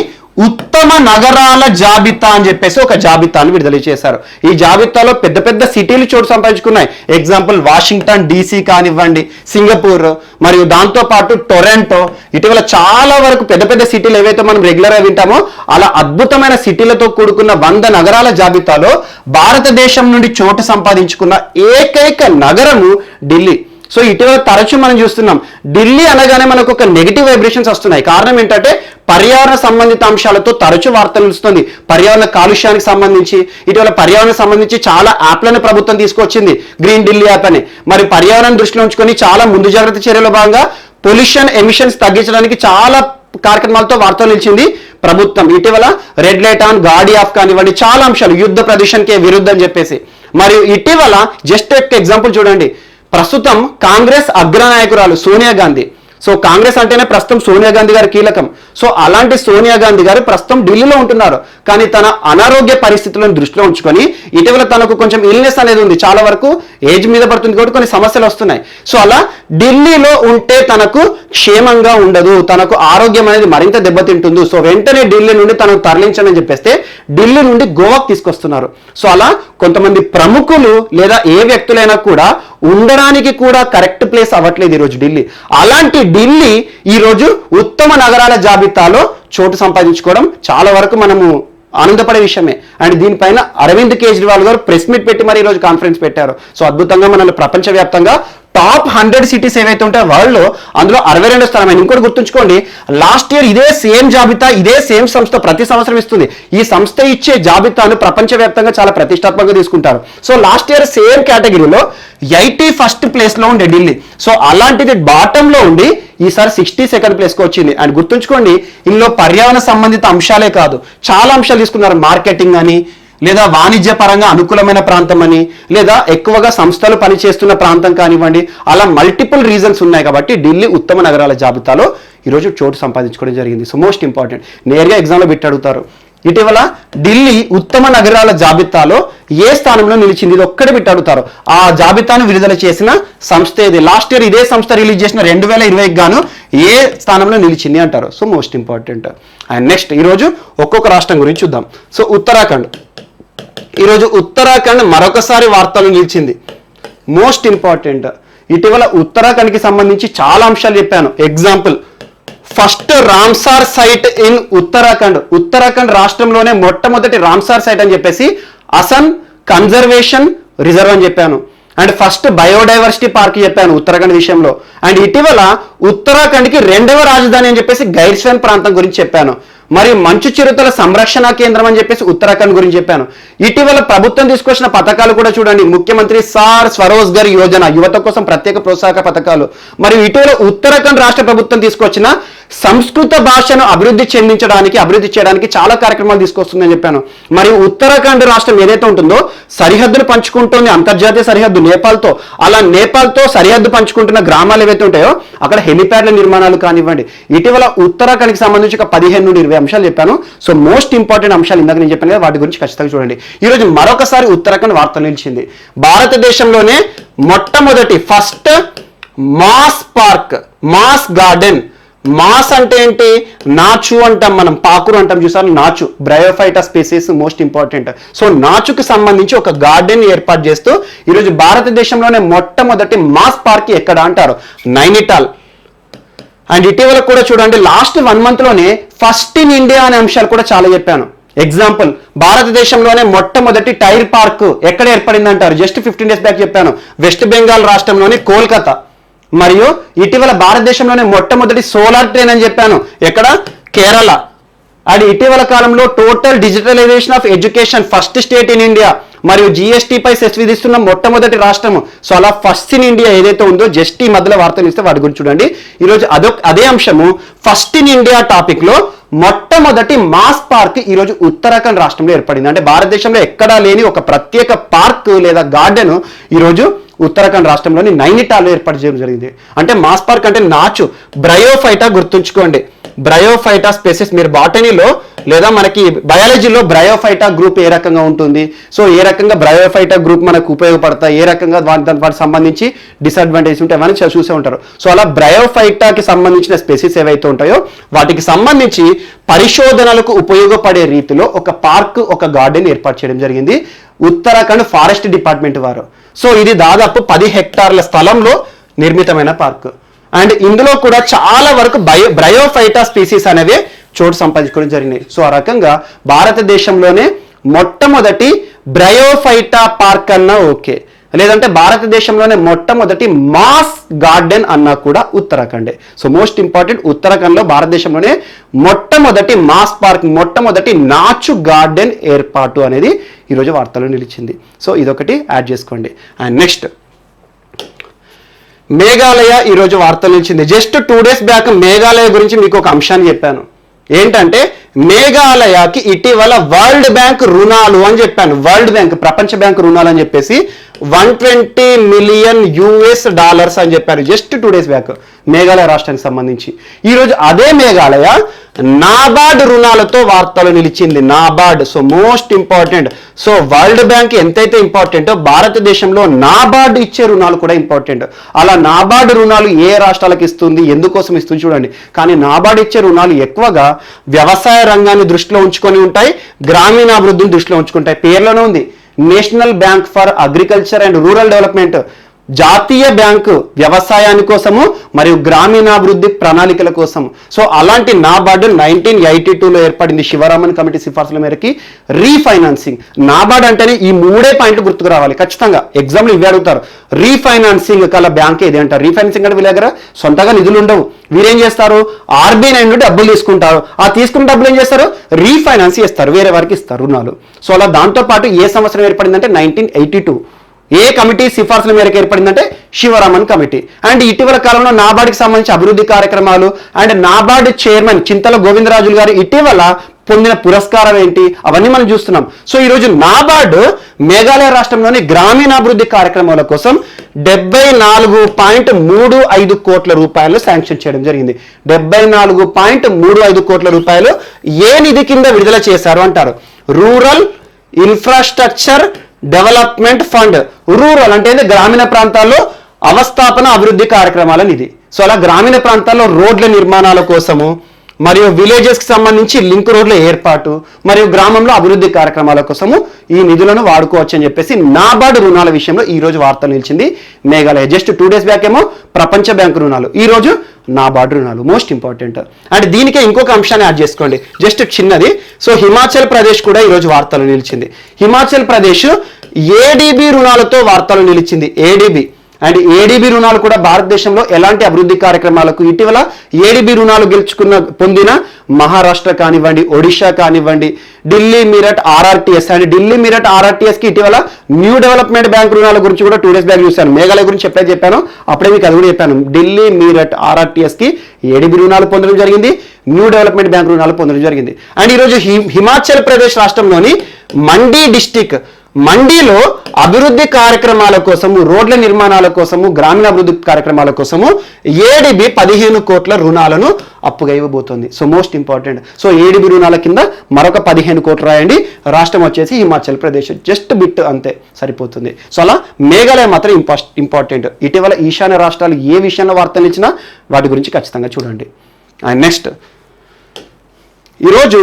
ఉత్తమ నగరాల జాబితా అని చెప్పేసి ఒక జాబితాను విడుదల చేశారు. ఈ జాబితాలో పెద్ద పెద్ద సిటీలు చోటు సంపాదించుకున్నాయి. ఎగ్జాంపుల్ వాషింగ్టన్ DC కానివ్వండి, సింగపూర్, మరియు దాంతో పాటు టొరంటో, ఇటీవల చాలా వరకు పెద్ద పెద్ద సిటీలు ఏవైతే మనం రెగ్యులర్ గా వింటామో అలా అద్భుతమైన సిటీలతో కూడుకున్న 100 నగరాల జాబితాలో భారతదేశం నుండి చోటు సంపాదించుకున్న ఏకైక నగరము ఢిల్లీ. సో ఇటీవల తరచూ మనం చూస్తున్నాం ఢిల్లీ అనగానే మనకు ఒక నెగిటివ్ వైబ్రేషన్స్ వస్తున్నాయి. కారణం ఏంటంటే పర్యావరణ సంబంధిత అంశాలతో తరచూ వార్తలు నిలుస్తుంది. పర్యావరణ కాలుష్యానికి సంబంధించి ఇటీవల పర్యావరణ సంబంధించి చాలా యాప్లను ప్రభుత్వం తీసుకొచ్చింది, గ్రీన్ ఢిల్లీ యాప్ అని. మరి పర్యావరణ దృష్టిలో ఉంచుకొని చాలా ముందు జాగ్రత్త చర్యల భాగంగా పొల్యూషన్ ఎమిషన్స్ తగ్గించడానికి చాలా కార్యక్రమాలతో వార్తలు నిలిచింది ప్రభుత్వం. ఇటీవల రెడ్ లైట్ ఆన్, గాడి ఆఫ్ కానివ్వండి, చాలా అంశాలు, యుద్ధ ప్రదర్శనకే విరుద్ధం అని చెప్పేసి. మరియు ఇటీవల జస్ట్ ఒక ఎగ్జాంపుల్ చూడండి, ప్రస్తుతం కాంగ్రెస్ అగ్రనాయకురాలు సోనియా గాంధీ, సో కాంగ్రెస్ అంటేనే ప్రస్తుతం సోనియా గాంధీ గారు కీలకం. సో అలాంటి సోనియా గాంధీ గారు ప్రస్తుతం ఢిల్లీలో ఉంటున్నారు. కానీ తన అనారోగ్య పరిస్థితులను దృష్టిలో ఉంచుకొని ఇటీవల తనకు కొంచెం ఇల్నెస్ అనేది ఉంది, చాలా వరకు ఏజ్ మీద పడుతుంది కాబట్టి కొన్ని సమస్యలు వస్తున్నాయి. సో అలా ఢిల్లీలో ఉంటే తనకు క్షేమంగా ఉండదు, తనకు ఆరోగ్యం అనేది మరింత దెబ్బతింటుంది. సో వెంటనే ఢిల్లీ నుండి తనకు తరలించని చెప్పేస్తే ఢిల్లీ నుండి గోవాకు తీసుకొస్తున్నారు. సో అలా కొంతమంది ప్రముఖులు లేదా ఏ వ్యక్తులైనా కూడా ఉండడానికి కూడా కరెక్ట్ ప్లేస్ అవ్వట్లేదు ఈరోజు ఢిల్లీ. అలాంటి ఢిల్లీ ఈరోజు ఉత్తమ నగరాల జాబితాలో చోటు సంపాదించుకోవడం చాలా వరకు మనము ఆనందపడే విషయమే. అండ్ దీనిపైన అరవింద్ కేజ్రీవాల్ గారు ప్రెస్ మీట్ పెట్టి మరి ఈరోజు కాన్ఫరెన్స్ పెట్టారు. సో అద్భుతంగా మనల్ని ప్రపంచవ్యాప్తంగా టాప్ 100 సిటీస్ ఏవైతే ఉంటాయో వరల్డ్లో అందులో 62వ స్థానం. ఇంకోటి గుర్తుంచుకోండి, లాస్ట్ ఇయర్ ఇదే సేమ్ జాబితా ఇదే సేమ్ సంస్థ ప్రతి సంవత్సరం ఇస్తుంది. ఈ సంస్థ ఇచ్చే జాబితాను ప్రపంచవ్యాప్తంగా చాలా ప్రతిష్టాత్మకంగా తీసుకుంటారు. సో లాస్ట్ ఇయర్ సేమ్ కేటగిరీలో 81st ప్లేస్లో ఉండే ఢిల్లీ. సో అలాంటిది బాటంలో ఉండి ఈసారి 62nd ప్లేస్కి వచ్చింది. అండ్ గుర్తుంచుకోండి, ఇందులో పర్యావరణ సంబంధిత అంశాలే కాదు, చాలా అంశాలు తీసుకున్నారు. మార్కెటింగ్ అని, లేదా వాణిజ్య పరంగా అనుకూలమైన ప్రాంతం అని, లేదా ఎక్కువగా సంస్థలు పనిచేస్తున్న ప్రాంతం కానివ్వండి, అలా మల్టిపుల్ రీజన్స్ ఉన్నాయి. కాబట్టి ఢిల్లీ ఉత్తమ నగరాల జాబితాలో ఈరోజు చోటు సంపాదించుకోవడం జరిగింది. సో మోస్ట్ ఇంపార్టెంట్, నేరుగా ఎగ్జామ్లో పెట్టి అడుగుతారు. ఇటీవల ఢిల్లీ ఉత్తమ నగరాల జాబితాలో ఏ స్థానంలో నిలిచింది, ఇది ఒక్కటి పెట్టి అడుగుతారు. ఆ జాబితాను విడుదల చేసిన సంస్థ ఇది. లాస్ట్ ఇయర్ ఇదే సంస్థ రిలీజ్ చేసిన 2020కి గాను ఏ స్థానంలో నిలిచింది అంటారు. So most important. And next ఈరోజు ఒక్కొక్క రాష్ట్రం గురించి చూద్దాం. సో ఉత్తరాఖండ్, ఈరోజు ఉత్తరాఖండ్ మరొకసారి వార్తలు నిలిచింది. మోస్ట్ ఇంపార్టెంట్, ఇటీవల ఉత్తరాఖండ్కి సంబంధించి చాలా అంశాలు చెప్పాను. Example, first Ramsar site in Uttarakhand. Uttarakhand రాష్ట్రంలోనే మొట్టమొదటి రామ్సార్ సైట్ అని చెప్పేసి అసన్ కన్జర్వేషన్ రిజర్వ్ అని చెప్పాను. అండ్ ఫస్ట్ బయోడైవర్సిటీ పార్క్ చెప్పాను ఉత్తరాఖండ్ విషయంలో. అండ్ ఇటీవల ఉత్తరాఖండ్కి 2వ రాజధాని అని చెప్పేసి గైర్స్వెన్ ప్రాంతం గురించి చెప్పాను. మరియు మంచు చిరుతల సంరక్షణ కేంద్రం అని చెప్పేసి ఉత్తరాఖండ్ గురించి చెప్పాను. ఇటీవల ప్రభుత్వం తీసుకొచ్చిన పథకాలు కూడా చూడండి, ముఖ్యమంత్రి సార్ స్వరోజ్గర్ యోజన, యువత కోసం ప్రత్యేక ప్రోత్సాహక పథకాలు. మరియు ఇటీవల ఉత్తరాఖండ్ రాష్ట్ర ప్రభుత్వం తీసుకొచ్చిన సంస్కృత భాషను అభివృద్ధి చేయడానికి చాలా కార్యక్రమాలు తీసుకొస్తుందని చెప్పాను. మరియు ఉత్తరాఖండ్ రాష్ట్రం ఏదైతే ఉంటుందో సరిహద్దులు పంచుకుంటుంది, అంతర్జాతీయ సరిహద్దు నేపాల్తో. అలా నేపాల్తో సరిహద్దు పంచుకుంటున్న గ్రామాలు ఏవైతే ఉంటాయో అక్కడ హెలిప్యాడ్ల నిర్మాణాలు కానివ్వండి. ఇటీవల ఉత్తరాఖండ్కి సంబంధించి ఒక 15 నుండి 20 అంశాలు చెప్పాను. సో మోస్ట్ ఇంపార్టెంట్ అంశాలు ఇందాక నేను చెప్పాను కదా, వాటి గురించి ఖచ్చితంగా చూడండి. ఈరోజు మరొకసారి ఉత్తరాఖండ్ వార్తలు నిలిచింది. భారతదేశంలోనే మొట్టమొదటి first moss park, moss garden. Moss అంటే ఏంటి? నాచు అంటాం మనం, పాకురు అంటాం చూసారు, నాచు bryophyta species, most important. So నాచుకు సంబంధించి ఒక గార్డెన్ ఏర్పాటు చేస్తూ ఈరోజు భారతదేశంలోనే మొట్టమొదటి మాస్ పార్క్ ఎక్కడ అంటారు? నైనిటాల్. అండ్ ఇటీవల కూడా చూడండి, లాస్ట్ 1 month లోనే ఫస్ట్ ఇన్ ఇండియా అనే అంశాలు కూడా చాలా చెప్పాను. ఎగ్జాంపుల్, భారతదేశంలోనే మొట్టమొదటి టైర్ పార్క్ ఎక్కడ ఏర్పడింది అంటారు? జస్ట్ 15 days బ్యాక్ చెప్పాను, వెస్ట్ బెంగాల్ రాష్ట్రంలోని కోల్కతా. మరియు ఇటీవల భారతదేశంలోనే మొట్టమొదటి సోలార్ ట్రైన్ అని చెప్పాను, ఎక్కడ? కేరళ. అండ్ ఇటీవల కాలంలో total digitalization of education, first state in India. మరియు జిఎస్టీపై సెస్ విధిస్తున్న మొట్టమొదటి రాష్ట్రము. సో అలా ఫస్ట్ ఇన్ ఇండియా ఏదైతే ఉందో జస్ట్ ఈ మధ్యలో వార్తలు ఇస్తే వాటి గురించి చూడండి. ఈరోజు అదే అంశము ఫస్ట్ ఇన్ ఇండియా టాపిక్ లో మొట్టమొదటి మాస్ పార్క్ ఈరోజు ఉత్తరాఖండ్ రాష్ట్రంలో ఏర్పడింది. అంటే భారతదేశంలో ఎక్కడా లేని ఒక ప్రత్యేక పార్క్ లేదా గార్డెన్ ఈరోజు ఉత్తరాఖండ్ రాష్ట్రంలోని నైనిటాల్లో ఏర్పాటు చేయడం జరిగింది. అంటే మాస్ పార్క్ అంటే నాచు, బ్రయోఫైటా గుర్తుంచుకోండి. బ్రయోఫైటా స్పెసిస్ మీరు బాటనీలో లేదా మనకి బయాలజీలో బ్రయోఫైటా గ్రూప్ ఏ రకంగా ఉంటుంది, సో ఏ రకంగా బ్రయోఫైటా గ్రూప్ మనకు ఉపయోగపడతాయి, ఏ రకంగా వాటికి సంబంధించి డిసడ్వాంటేజ్ ఉంటాయి అని చూసే ఉంటారు. సో అలా బ్రయోఫైటాకి సంబంధించిన స్పెసిస్ ఏవైతే ఉంటాయో వాటికి సంబంధించి పరిశోధనలకు ఉపయోగపడే రీతిలో ఒక పార్క్, ఒక గార్డెన్ ఏర్పాటు చేయడం జరిగింది ఉత్తరాఖండ్ ఫారెస్ట్ డిపార్ట్మెంట్ వారు. సో ఇది దాదాపు 10 హెక్టార్ల స్థలంలో నిర్మితమైన పార్క్. అండ్ ఇందులో కూడా చాలా వరకు బ్రయోఫైటా స్పీసీస్ అనేవి చోటు సంపాదించుకోవడం జరిగినాయి. సో ఆ రకంగా భారతదేశంలోనే మొట్టమొదటి బ్రయోఫైటా పార్క్ అన్నా ఓకే, లేదంటే భారతదేశంలోనే మొట్టమొదటి మాస్ గార్డెన్ అన్నా కూడా ఉత్తరాఖండే. సో మోస్ట్ ఇంపార్టెంట్, ఉత్తరాఖండ్లో భారతదేశంలోనే మొట్టమొదటి మాస్ పార్క్, మొట్టమొదటి నాచు గార్డెన్ ఏర్పాటు అనేది ఈరోజు వార్తల్లో నిలిచింది. సో ఇదొకటి యాడ్ చేసుకోండి. అండ్ నెక్స్ట్ మేఘాలయ ఈరోజు వార్తలు నిలిచింది. జస్ట్ 2 days బ్యాక్ మేఘాలయ గురించి మీకు ఒక అంశాన్ని చెప్పాను. ఏంటంటే మేఘాలయకి ఇటీవల వరల్డ్ బ్యాంక్ రుణాలు అని చెప్పాను. వరల్డ్ బ్యాంక్, ప్రపంచ బ్యాంక్ రుణాలు అని చెప్పేసి $120 million అని చెప్పారు జస్ట్ 2 days బ్యాక్ మేఘాలయ రాష్ట్రానికి సంబంధించి. ఈరోజు అదే మేఘాలయ నాబార్డ్ రుణాలతో వార్తలు నిలిచింది. NABARD, so most important. So world bank ఎంతైతే ఇంపార్టెంటో భారతదేశంలో నాబార్డ్ ఇచ్చే రుణాలు కూడా ఇంపార్టెంట్. అలా నాబార్డ్ రుణాలు ఏ రాష్ట్రాలకు ఇస్తుంది, ఎందుకోసం ఇస్తుంది చూడండి. కానీ నాబార్డ్ ఇచ్చే రుణాలు ఎక్కువగా వ్యవసాయ రంగాన్ని దృష్టిలో ఉంచుకొని ఉంటాయి, గ్రామీణాభివృద్ధిని దృష్టిలో ఉంచుకుంటాయి. పేర్లోనే ఉంది national bank for agriculture and rural development, జాతీయ బ్యాంకు వ్యవసాయాని కోసము మరియు గ్రామీణాభివృద్ధి ప్రణాళికల కోసం. సో అలాంటి నాబార్డు 1982లో ఏర్పడింది శివరామన్ కమిటీ సిఫార్సుల మేరకి. రీఫైనాన్సింగ్, నాబార్డ్ అంటేనే ఈ 3 పాయింట్లు గుర్తుకు రావాలి ఖచ్చితంగా. ఎగ్జామ్లు ఇవి అడుగుతారు. రీఫైనాన్సింగ్ కల బ్యాంక్ ఏది అంటారు? రీఫైనాన్సింగ్ అంటే వీళ్ళ దగ్గర సొంతగా నిధులు ఉండవు, వీరేం చేస్తారు, ఆర్బీఐ నుండి డబ్బులు తీసుకుంటారు. ఆ తీసుకున్న డబ్బులు ఏం చేస్తారు, రీఫైనాన్స్ చేస్తారు, వేరే వారికి ఇస్తారు రుణాలు. సో అలా దాంతోపాటు ఏ సంవత్సరం ఏర్పడిందంటే 1982. ఏ కమిటీ సిఫార్సుల మేరకు ఏర్పడిందంటే శివరామన్ కమిటీ. అండ్ ఇటీవల కాలంలో నాబార్డుకి సంబంధించి అభివృద్ధి కార్యక్రమాలు అండ్ నాబార్డు చైర్మన్ చింతల గోవిందరాజులు గారు ఇటీవల పొందిన పురస్కారం ఏంటి అవన్నీ మనం చూస్తున్నాం. సో ఈరోజు నాబార్డు మేఘాలయ రాష్ట్రంలోని గ్రామీణాభివృద్ధి కార్యక్రమాల కోసం 74.35 కోట్ల రూపాయలు శాంక్షన్ చేయడం జరిగింది. 74.35 కోట్ల రూపాయలు ఏ నిధి కింద విడుదల చేశారు అంటారు? Rural infrastructure development fund. Rural అంటే గ్రామీణ ప్రాంతాల్లో అవస్థాపన అభివృద్ధి కార్యక్రమాల నిధి. సో అలా గ్రామీణ ప్రాంతాల్లో రోడ్ల నిర్మాణాల కోసము మరియు విలేజెస్కి సంబంధించి లింక్ రోడ్ల ఏర్పాటు మరియు గ్రామంలో అభివృద్ధి కార్యక్రమాల కోసము ఈ నిధులను వాడుకోవచ్చు అని చెప్పేసి నాబార్డు రుణాల విషయంలో ఈ రోజు వార్తలు నిలిచింది మేఘాలయ. జస్ట్ 2 days బ్యాక్ ఏమో ప్రపంచ బ్యాంకు రుణాలు, ఈ రోజు నాబార్డు రుణాలు. Most important. అండ్ దీనికే ఇంకొక అంశాన్ని యాడ్ చేసుకోండి, జస్ట్ చిన్నది. సో హిమాచల్ ప్రదేశ్ కూడా ఈరోజు వార్తలు నిలిచింది. హిమాచల్ ప్రదేశ్ ఏడీబీ రుణాలతో వార్తలు నిలిచింది. ఏడీబీ అండ్ ఏడీబీ రుణాలు కూడా భారతదేశంలో ఎలాంటి అభివృద్ధి కార్యక్రమాలకు ఇటీవల ఏడీబీ రుణాలు పొందిన మహారాష్ట్ర కానివ్వండి, ఒడిషా కానివ్వండి, ఢిల్లీ మీరట్ ఆర్ఆర్టీఎస్ అండ్ ఢిల్లీ మీరట్ ఆర్ఆర్టీఎస్కి ఇటీవల న్యూ డెవలప్మెంట్ బ్యాంక్ రుణాల గురించి కూడా 2 days బ్యాక్ చూశాను. మేఘాలయ గురించి చెప్పాను, అప్పుడే మీకు అది కూడా చెప్పాను. ఢిల్లీ మీరట్ ఆర్ఆర్టీఎస్కి ఏడీబీ రుణాలు పొందడం జరిగింది, న్యూ డెవలప్మెంట్ బ్యాంక్ రుణాలు పొందడం జరిగింది. అండ్ ఈరోజు హిమాచల్ ప్రదేశ్ రాష్ట్రంలోని మండీ డిస్టిక్, మండీలో అభివృద్ధి కార్యక్రమాల కోసము, రోడ్ల నిర్మాణాల కోసము, గ్రామీణాభివృద్ధి కార్యక్రమాల కోసము ఏడీబీ 15 కోట్ల రుణాలను అప్పుగా ఇవ్వబోతోంది. So most important. So ADB రుణాల కింద మరొక 15 కోట్లు రాయండి. రాష్ట్రం వచ్చేసి హిమాచల్ ప్రదేశ్, జస్ట్ బిట్ అంతే సరిపోతుంది. సో అలా మేఘాలయ మాత్రం ఇంపార్టెంట్. ఇటీవల ఈశాన్య రాష్ట్రాలు ఏ విషయంలో వార్తలు ఇచ్చినా వాటి గురించి ఖచ్చితంగా చూడండి. అండ్ నెక్స్ట్ ఈరోజు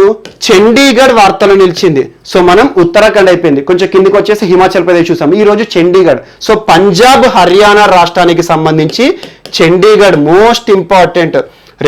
చండీగఢ్ వార్తలు నిలిచింది. సో మనం ఉత్తరాఖండ్ అయిపోయింది, కొంచెం కిందికి వచ్చేసి హిమాచల్ ప్రదేశ్ చూసాం. ఈరోజు చండీగఢ్. సో పంజాబ్ హర్యానా రాష్ట్రానికి సంబంధించి చండీగఢ్ మోస్ట్ ఇంపార్టెంట్.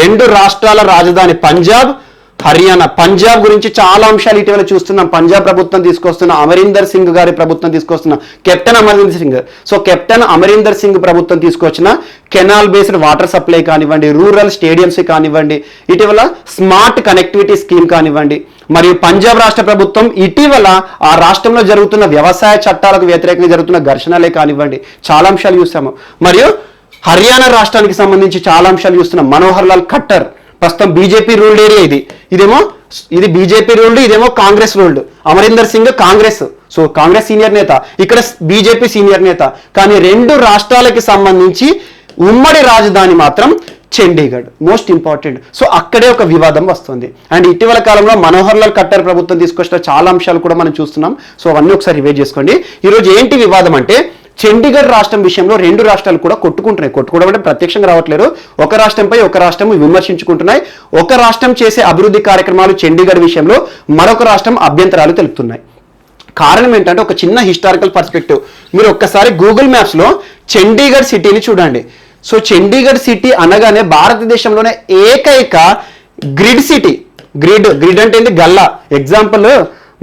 2 రాష్ట్రాల రాజధాని పంజాబ్, హర్యానా. పంజాబ్ గురించి చాలా అంశాలు ఇటీవల చూస్తున్నాం. పంజాబ్ ప్రభుత్వం తీసుకొస్తున్న అమరీందర్ సింగ్ గారి ప్రభుత్వం తీసుకొస్తున్న captain Amarinder Singh. So captain Amarinder Singh ప్రభుత్వం తీసుకొచ్చిన కెనాల్ బేస్డ్ వాటర్ సప్లై కానివ్వండి, రూరల్ స్టేడియంస్ కానివ్వండి, ఇటీవల స్మార్ట్ కనెక్టివిటీ స్కీమ్ కానివ్వండి, మరియు పంజాబ్ రాష్ట్ర ప్రభుత్వం ఇటీవల ఆ రాష్ట్రంలో జరుగుతున్న వ్యవసాయ చట్టాలకు వ్యతిరేకంగా జరుగుతున్న ఘర్షణలే కానివ్వండి, చాలా అంశాలు చూసాము. మరియు హర్యానా రాష్ట్రానికి సంబంధించి చాలా అంశాలు చూస్తున్నాం. మనోహర్ లాల్ ఖట్టర్ ప్రస్తుతం బీజేపీ రూల్డ్ ఏరియా ఇది బీజేపీ రూల్డ్, ఇదేమో Congress ruled. Amarinder Singh Congress, so Congress senior నేత, ఇక్కడ బీజేపీ సీనియర్ నేత. కానీ రెండు రాష్ట్రాలకి సంబంధించి ఉమ్మడి రాజధాని మాత్రం చండీగఢ్, మోస్ట్ ఇంపార్టెంట్. సో అక్కడే ఒక వివాదం వస్తుంది. అండ్ ఇటీవల కాలంలో మనోహర్ లాల్ ఖట్టర్ ప్రభుత్వం తీసుకొచ్చిన చాలా అంశాలు కూడా మనం చూస్తున్నాం. సో అవన్నీ ఒకసారి రివైజ్ చేసుకోండి. ఈరోజు ఏంటి వివాదం అంటే, చండీగఢ్ రాష్ట్రం విషయంలో రెండు రాష్ట్రాలు కూడా కొట్టుకోవడం అంటే ప్రత్యక్షంగా రావట్లేరు. ఒక రాష్ట్రంపై ఒక రాష్ట్రం విమర్శించుకుంటున్నాయి. ఒక రాష్ట్రం చేసే అభివృద్ధి కార్యక్రమాలు చండీగఢ్ విషయంలో మరొక రాష్ట్రం అభ్యంతరాలు తెలుపుతున్నాయి. కారణం ఏంటంటే ఒక చిన్న హిస్టారికల్ పర్స్పెక్టివ్. మీరు ఒక్కసారి గూగుల్ మ్యాప్స్లో చండీగఢ్ సిటీని చూడండి. సో చండీగఢ్ సిటీ అనగానే భారతదేశంలోనే ఏకైక గ్రిడ్ సిటీ. గ్రిడ్ అంటే ఏంటి? గల్లా. ఎగ్జాంపుల్,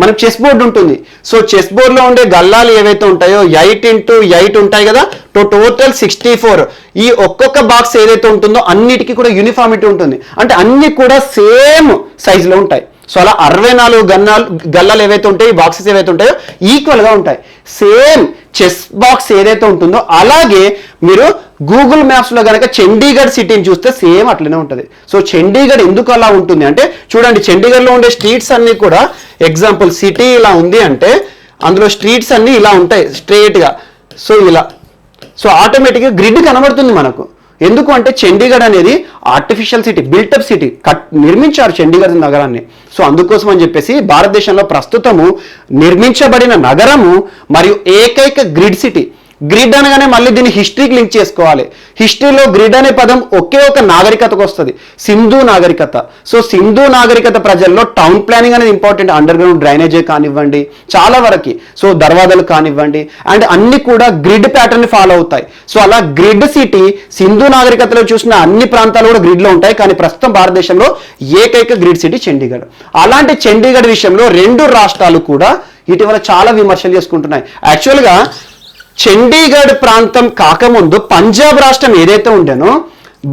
మనకు చెస్ బోర్డు ఉంటుంది. సో చెస్ బోర్డులో ఉండే గల్లాలు ఏవైతే ఉంటాయో 8x8 ఉంటాయి కదా, టోటల్ 64. ఈ ఒక్కొక్క బాక్స్ ఏదైతే ఉంటుందో అన్నిటికీ కూడా యూనిఫార్మిటీ ఉంటుంది. అంటే అన్ని కూడా సేమ్ సైజులో ఉంటాయి. సో అలా 64 గల్లాలు ఏవైతే ఉంటాయో, ఈ బాక్సెస్ ఏవైతే ఉంటాయో ఈక్వల్గా ఉంటాయి. సేమ్ చెస్ బాక్స్ ఏదైతే ఉంటుందో అలాగే మీరు గూగుల్ మ్యాప్స్లో కనుక చండీగఢ్ సిటీని చూస్తే సేమ్ అట్లనే ఉంటుంది. సో చండీగఢ్ ఎందుకు అలా ఉంటుంది అంటే, చూడండి చండీగఢ్లో ఉండే స్ట్రీట్స్ అన్నీ కూడా, ఎగ్జాంపుల్ సిటీ ఇలా ఉంది అంటే అందులో స్ట్రీట్స్ అన్నీ ఇలా ఉంటాయి స్ట్రేట్గా. సో ఇలా, సో ఆటోమేటిక్గా గ్రిడ్ కనబడుతుంది మనకు. ఎందుకు అంటే చండీగఢ్ అనేది ఆర్టిఫిషియల్ సిటీ, బిల్టప్ సిటీ, నిర్మించారు చండీగఢ్ నగరాన్ని. సో అందుకోసం అని చెప్పేసి భారతదేశంలో ప్రస్తుతము నిర్మించబడిన నగరము మరియు ఏకైక గ్రిడ్ సిటీ. గ్రిడ్ అనగానే మళ్ళీ దీన్ని హిస్టరీకి లింక్ చేసుకోవాలి. హిస్టరీలో గ్రిడ్ అనే పదం ఒకే ఒక నాగరికతకు వస్తుంది, సింధు నాగరికత. సో సింధు నాగరికత ప్రజల్లో టౌన్ ప్లానింగ్ అనేది ఇంపార్టెంట్. అండర్ గ్రౌండ్ డ్రైనేజే కానివ్వండి, చాలా వరకు, సో దర్వాజాలు కానివ్వండి, అండ్ అన్ని కూడా గ్రిడ్ ప్యాటర్న్ ఫాలో అవుతాయి. సో అలా గ్రిడ్ సిటీ సింధు నాగరికతలో చూసిన అన్ని ప్రాంతాలు కూడా గ్రిడ్లో ఉంటాయి. కానీ ప్రస్తుతం భారతదేశంలో ఏకైక గ్రిడ్ సిటీ చండీగఢ్. అలాంటి చండీగఢ్ విషయంలో రెండు రాష్ట్రాలు కూడా ఇటీవల చాలా విమర్శలు చేసుకుంటున్నాయి. యాక్చువల్గా చండీగఢ్ ప్రాంతం కాకముందు పంజాబ్ రాష్ట్రం ఏదైతే ఉండేనో,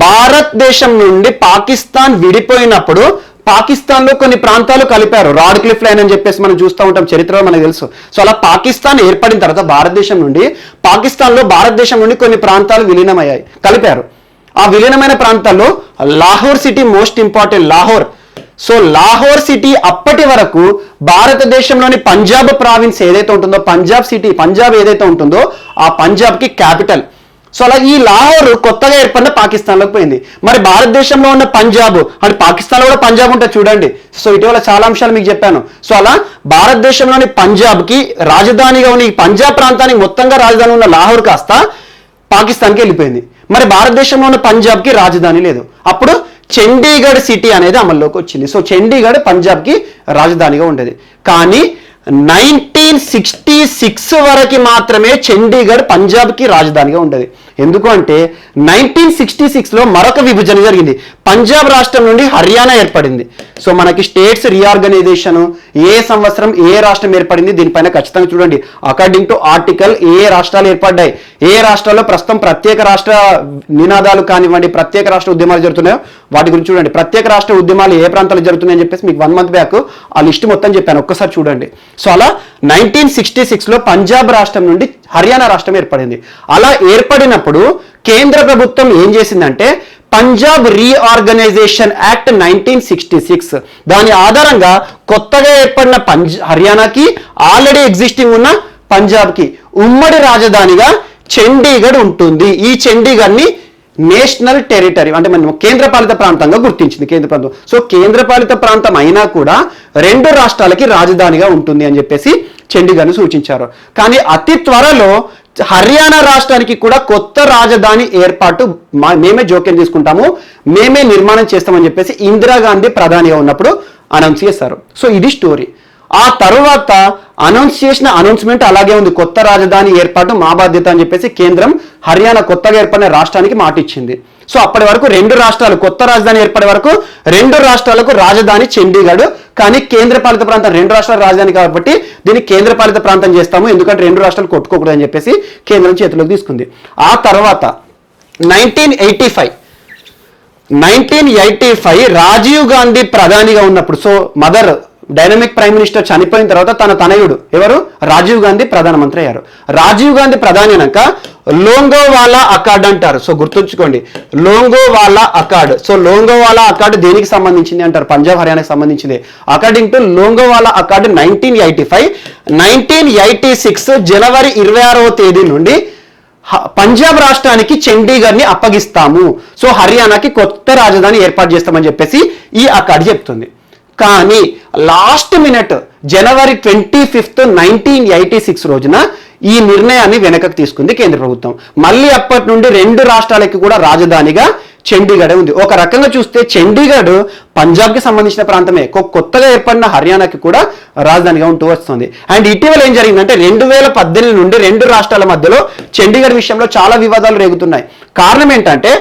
భారతదేశం నుండి పాకిస్తాన్ విడిపోయినప్పుడు పాకిస్తాన్లో కొన్ని ప్రాంతాలు కలిపారు. రాడ్ క్లిఫ్ లైన్ అని చెప్పేసి మనం చూస్తూ ఉంటాం, చరిత్రలో మనకు తెలుసు. సో అలా పాకిస్తాన్ ఏర్పడిన తర్వాత భారతదేశం నుండి కొన్ని ప్రాంతాలు విలీనమయ్యాయి, కలిపారు. ఆ విలీనమైన ప్రాంతాల్లో Lahore city most important. So Lahore city అప్పటి వరకు భారతదేశంలోని పంజాబ్ ప్రావిన్స్ ఏదైతే ఉంటుందో, పంజాబ్ ఏదైతే ఉంటుందో ఆ పంజాబ్కి క్యాపిటల్. సో అలా ఈ లాహోర్ కొత్తగా ఏర్పడిన పాకిస్తాన్లోకి పోయింది. మరి భారతదేశంలో ఉన్న పంజాబ్ అంటే పాకిస్తాన్లో కూడా పంజాబ్ ఉంటుంది చూడండి. సో ఇటీవల చాలా అంశాలు మీకు చెప్పాను. సో అలా భారతదేశంలోని పంజాబ్కి రాజధానిగా ఉన్న ఈ పంజాబ్ ప్రాంతానికి మొత్తంగా రాజధాని ఉన్న లాహోర్ కాస్త పాకిస్తాన్కి వెళ్ళిపోయింది. మరి భారతదేశంలో ఉన్న పంజాబ్కి రాజధాని లేదు. అప్పుడు చండీగఢ్ సిటీ అనేది అమల్లోకి వచ్చింది. సో చండీగఢ్ పంజాబ్కి రాజధానిగా ఉండేది. కానీ 1966 వరకు మాత్రమే చండీగఢ్ పంజాబ్కి రాజధానిగా ఉండేది. ఎందుకు అంటే 1966లో మరొక విభజన జరిగింది. పంజాబ్ రాష్ట్రం నుండి హర్యానా ఏర్పడింది. సో మనకి స్టేట్స్ రీఆర్గనైజేషన్ ఏ సంవత్సరం ఏ రాష్ట్రం ఏర్పడింది దీనిపైన ఖచ్చితంగా చూడండి. అకార్డింగ్ టు ఆర్టికల్ ఏ రాష్ట్రాలు ఏర్పడ్డాయి, ఏ రాష్ట్రాల్లో ప్రస్తుతం ప్రత్యేక రాష్ట్ర నినాదాలు కానివ్వండి, ప్రత్యేక రాష్ట్ర ఉద్యమాలు జరుగుతున్నాయో వాటి గురించి చూడండి. ప్రత్యేక రాష్ట్ర ఉద్యమాలు ఏ ప్రాంతాలు జరుగుతున్నాయని చెప్పేసి మీకు 1 మంత్ బ్యాక్ ఆ లిస్ట్ మొత్తం చెప్పాను, ఒక్కసారి చూడండి. సో అలా 1966లో పంజాబ్ రాష్ట్రం నుండి హర్యానా రాష్ట్రం ఏర్పడింది. అలా ఏర్పడినప్పుడు కేంద్ర ప్రభుత్వం ఏం చేసిందంటే పంజాబ్ రీఆర్గనైజేషన్ యాక్ట్ 1966 దాని ఆధారంగా కొత్తగా ఏర్పడిన హర్యానాకి ఆల్రెడీ ఎగ్జిస్టింగ్ ఉన్న పంజాబ్కి ఉమ్మడి రాజధానిగా చండీగఢ్ ఉంటుంది. ఈ చండీగఢ్ని నేషనల్ టెరిటరీ అంటే మనం కేంద్రపాలిత ప్రాంతంగా గుర్తించింది కేంద్ర ప్రభుత్వం. సో కేంద్రపాలిత ప్రాంతం అయినా కూడా రెండు రాష్ట్రాలకి రాజధానిగా ఉంటుంది అని చెప్పేసి చండీగఢ్ను సూచించారు. కానీ అతి త్వరలో హర్యానా రాష్ట్రానికి కూడా కొత్త రాజధాని ఏర్పాటు మేమే జోక్యం తీసుకుంటాము, మేమే నిర్మాణం చేస్తామని చెప్పేసి ఇందిరాగాంధీ ప్రధానిగా ఉన్నప్పుడు అనౌన్స్ చేశారు. సో ఇది స్టోరీ. ఆ తరువాత అనౌన్స్ చేసిన అనౌన్స్మెంట్ అలాగే ఉంది, కొత్త రాజధాని ఏర్పాటు మా బాధ్యత అని చెప్పేసి కేంద్రం హర్యానా కొత్తగా ఏర్పడిన రాష్ట్రానికి మాట ఇచ్చింది. సో అప్పటి వరకు రెండు రాష్ట్రాలు, కొత్త రాజధాని ఏర్పడే వరకు రెండు రాష్ట్రాలకు రాజధాని చండీగఢ్. కానీ కేంద్రపాలిత ప్రాంతం రెండు రాష్ట్రాల రాజధాని కాబట్టి దీన్ని కేంద్రపాలిత ప్రాంతం చేస్తాము, ఎందుకంటే రెండు రాష్ట్రాలు కొట్టుకోకూడదు అని చెప్పేసి కేంద్రం చేతిలోకి తీసుకుంది. ఆ తర్వాత 1985 రాజీవ్ గాంధీ ప్రధానిగా ఉన్నప్పుడు, so mother dynamic prime minister చనిపోయిన తర్వాత తన తనయుడు ఎవరు రాజీవ్ గాంధీ ప్రధానమంత్రి అయ్యారు. రాజీవ్ గాంధీ ప్రధాని అయినాక లోంగోవాలా అకార్డ్ అంటారు. సో గుర్తుంచుకోండి, లోంగోవాలా అకార్డ్. సో లోంగోవాలా అకార్డ్ దేనికి సంబంధించింది అంటారు? పంజాబ్ హర్యానాకి సంబంధించింది. అకార్డింగ్ టు లోంగోవాలా అకార్డ్ 1985, 1986 జనవరి 26వ తేదీ నుండి పంజాబ్ రాష్ట్రానికి చండీగఢ్ని అప్పగిస్తాము. సో హర్యానాకి కొత్త రాజధాని ఏర్పాటు చేస్తామని చెప్పేసి ఈ అకార్డ్ చెప్తుంది. కానీ లాస్ట్ మినిట్ జనవరి 25, 1986 రోజున ఈ నిర్ణయాన్ని వెనకకు తీసుకుంది కేంద్ర ప్రభుత్వం. మళ్ళీ అప్పటి నుండి 2 రాష్ట్రాలకి కూడా రాజధానిగా చండీగఢ్ ఉంది. ఒక రకంగా చూస్తే చండీగఢ్ పంజాబ్కి సంబంధించిన ప్రాంతమే, కొత్తగా ఏర్పడిన హర్యానాకి కూడా రాజధానిగా ఉంటూ వస్తుంది. అండ్ ఇటీవల ఏం జరిగిందంటే 2018 నుండి 2 రాష్ట్రాల మధ్యలో చండీగఢ్ విషయంలో చాలా వివాదాలు రేగుతున్నాయి. కారణం ఏంటంటే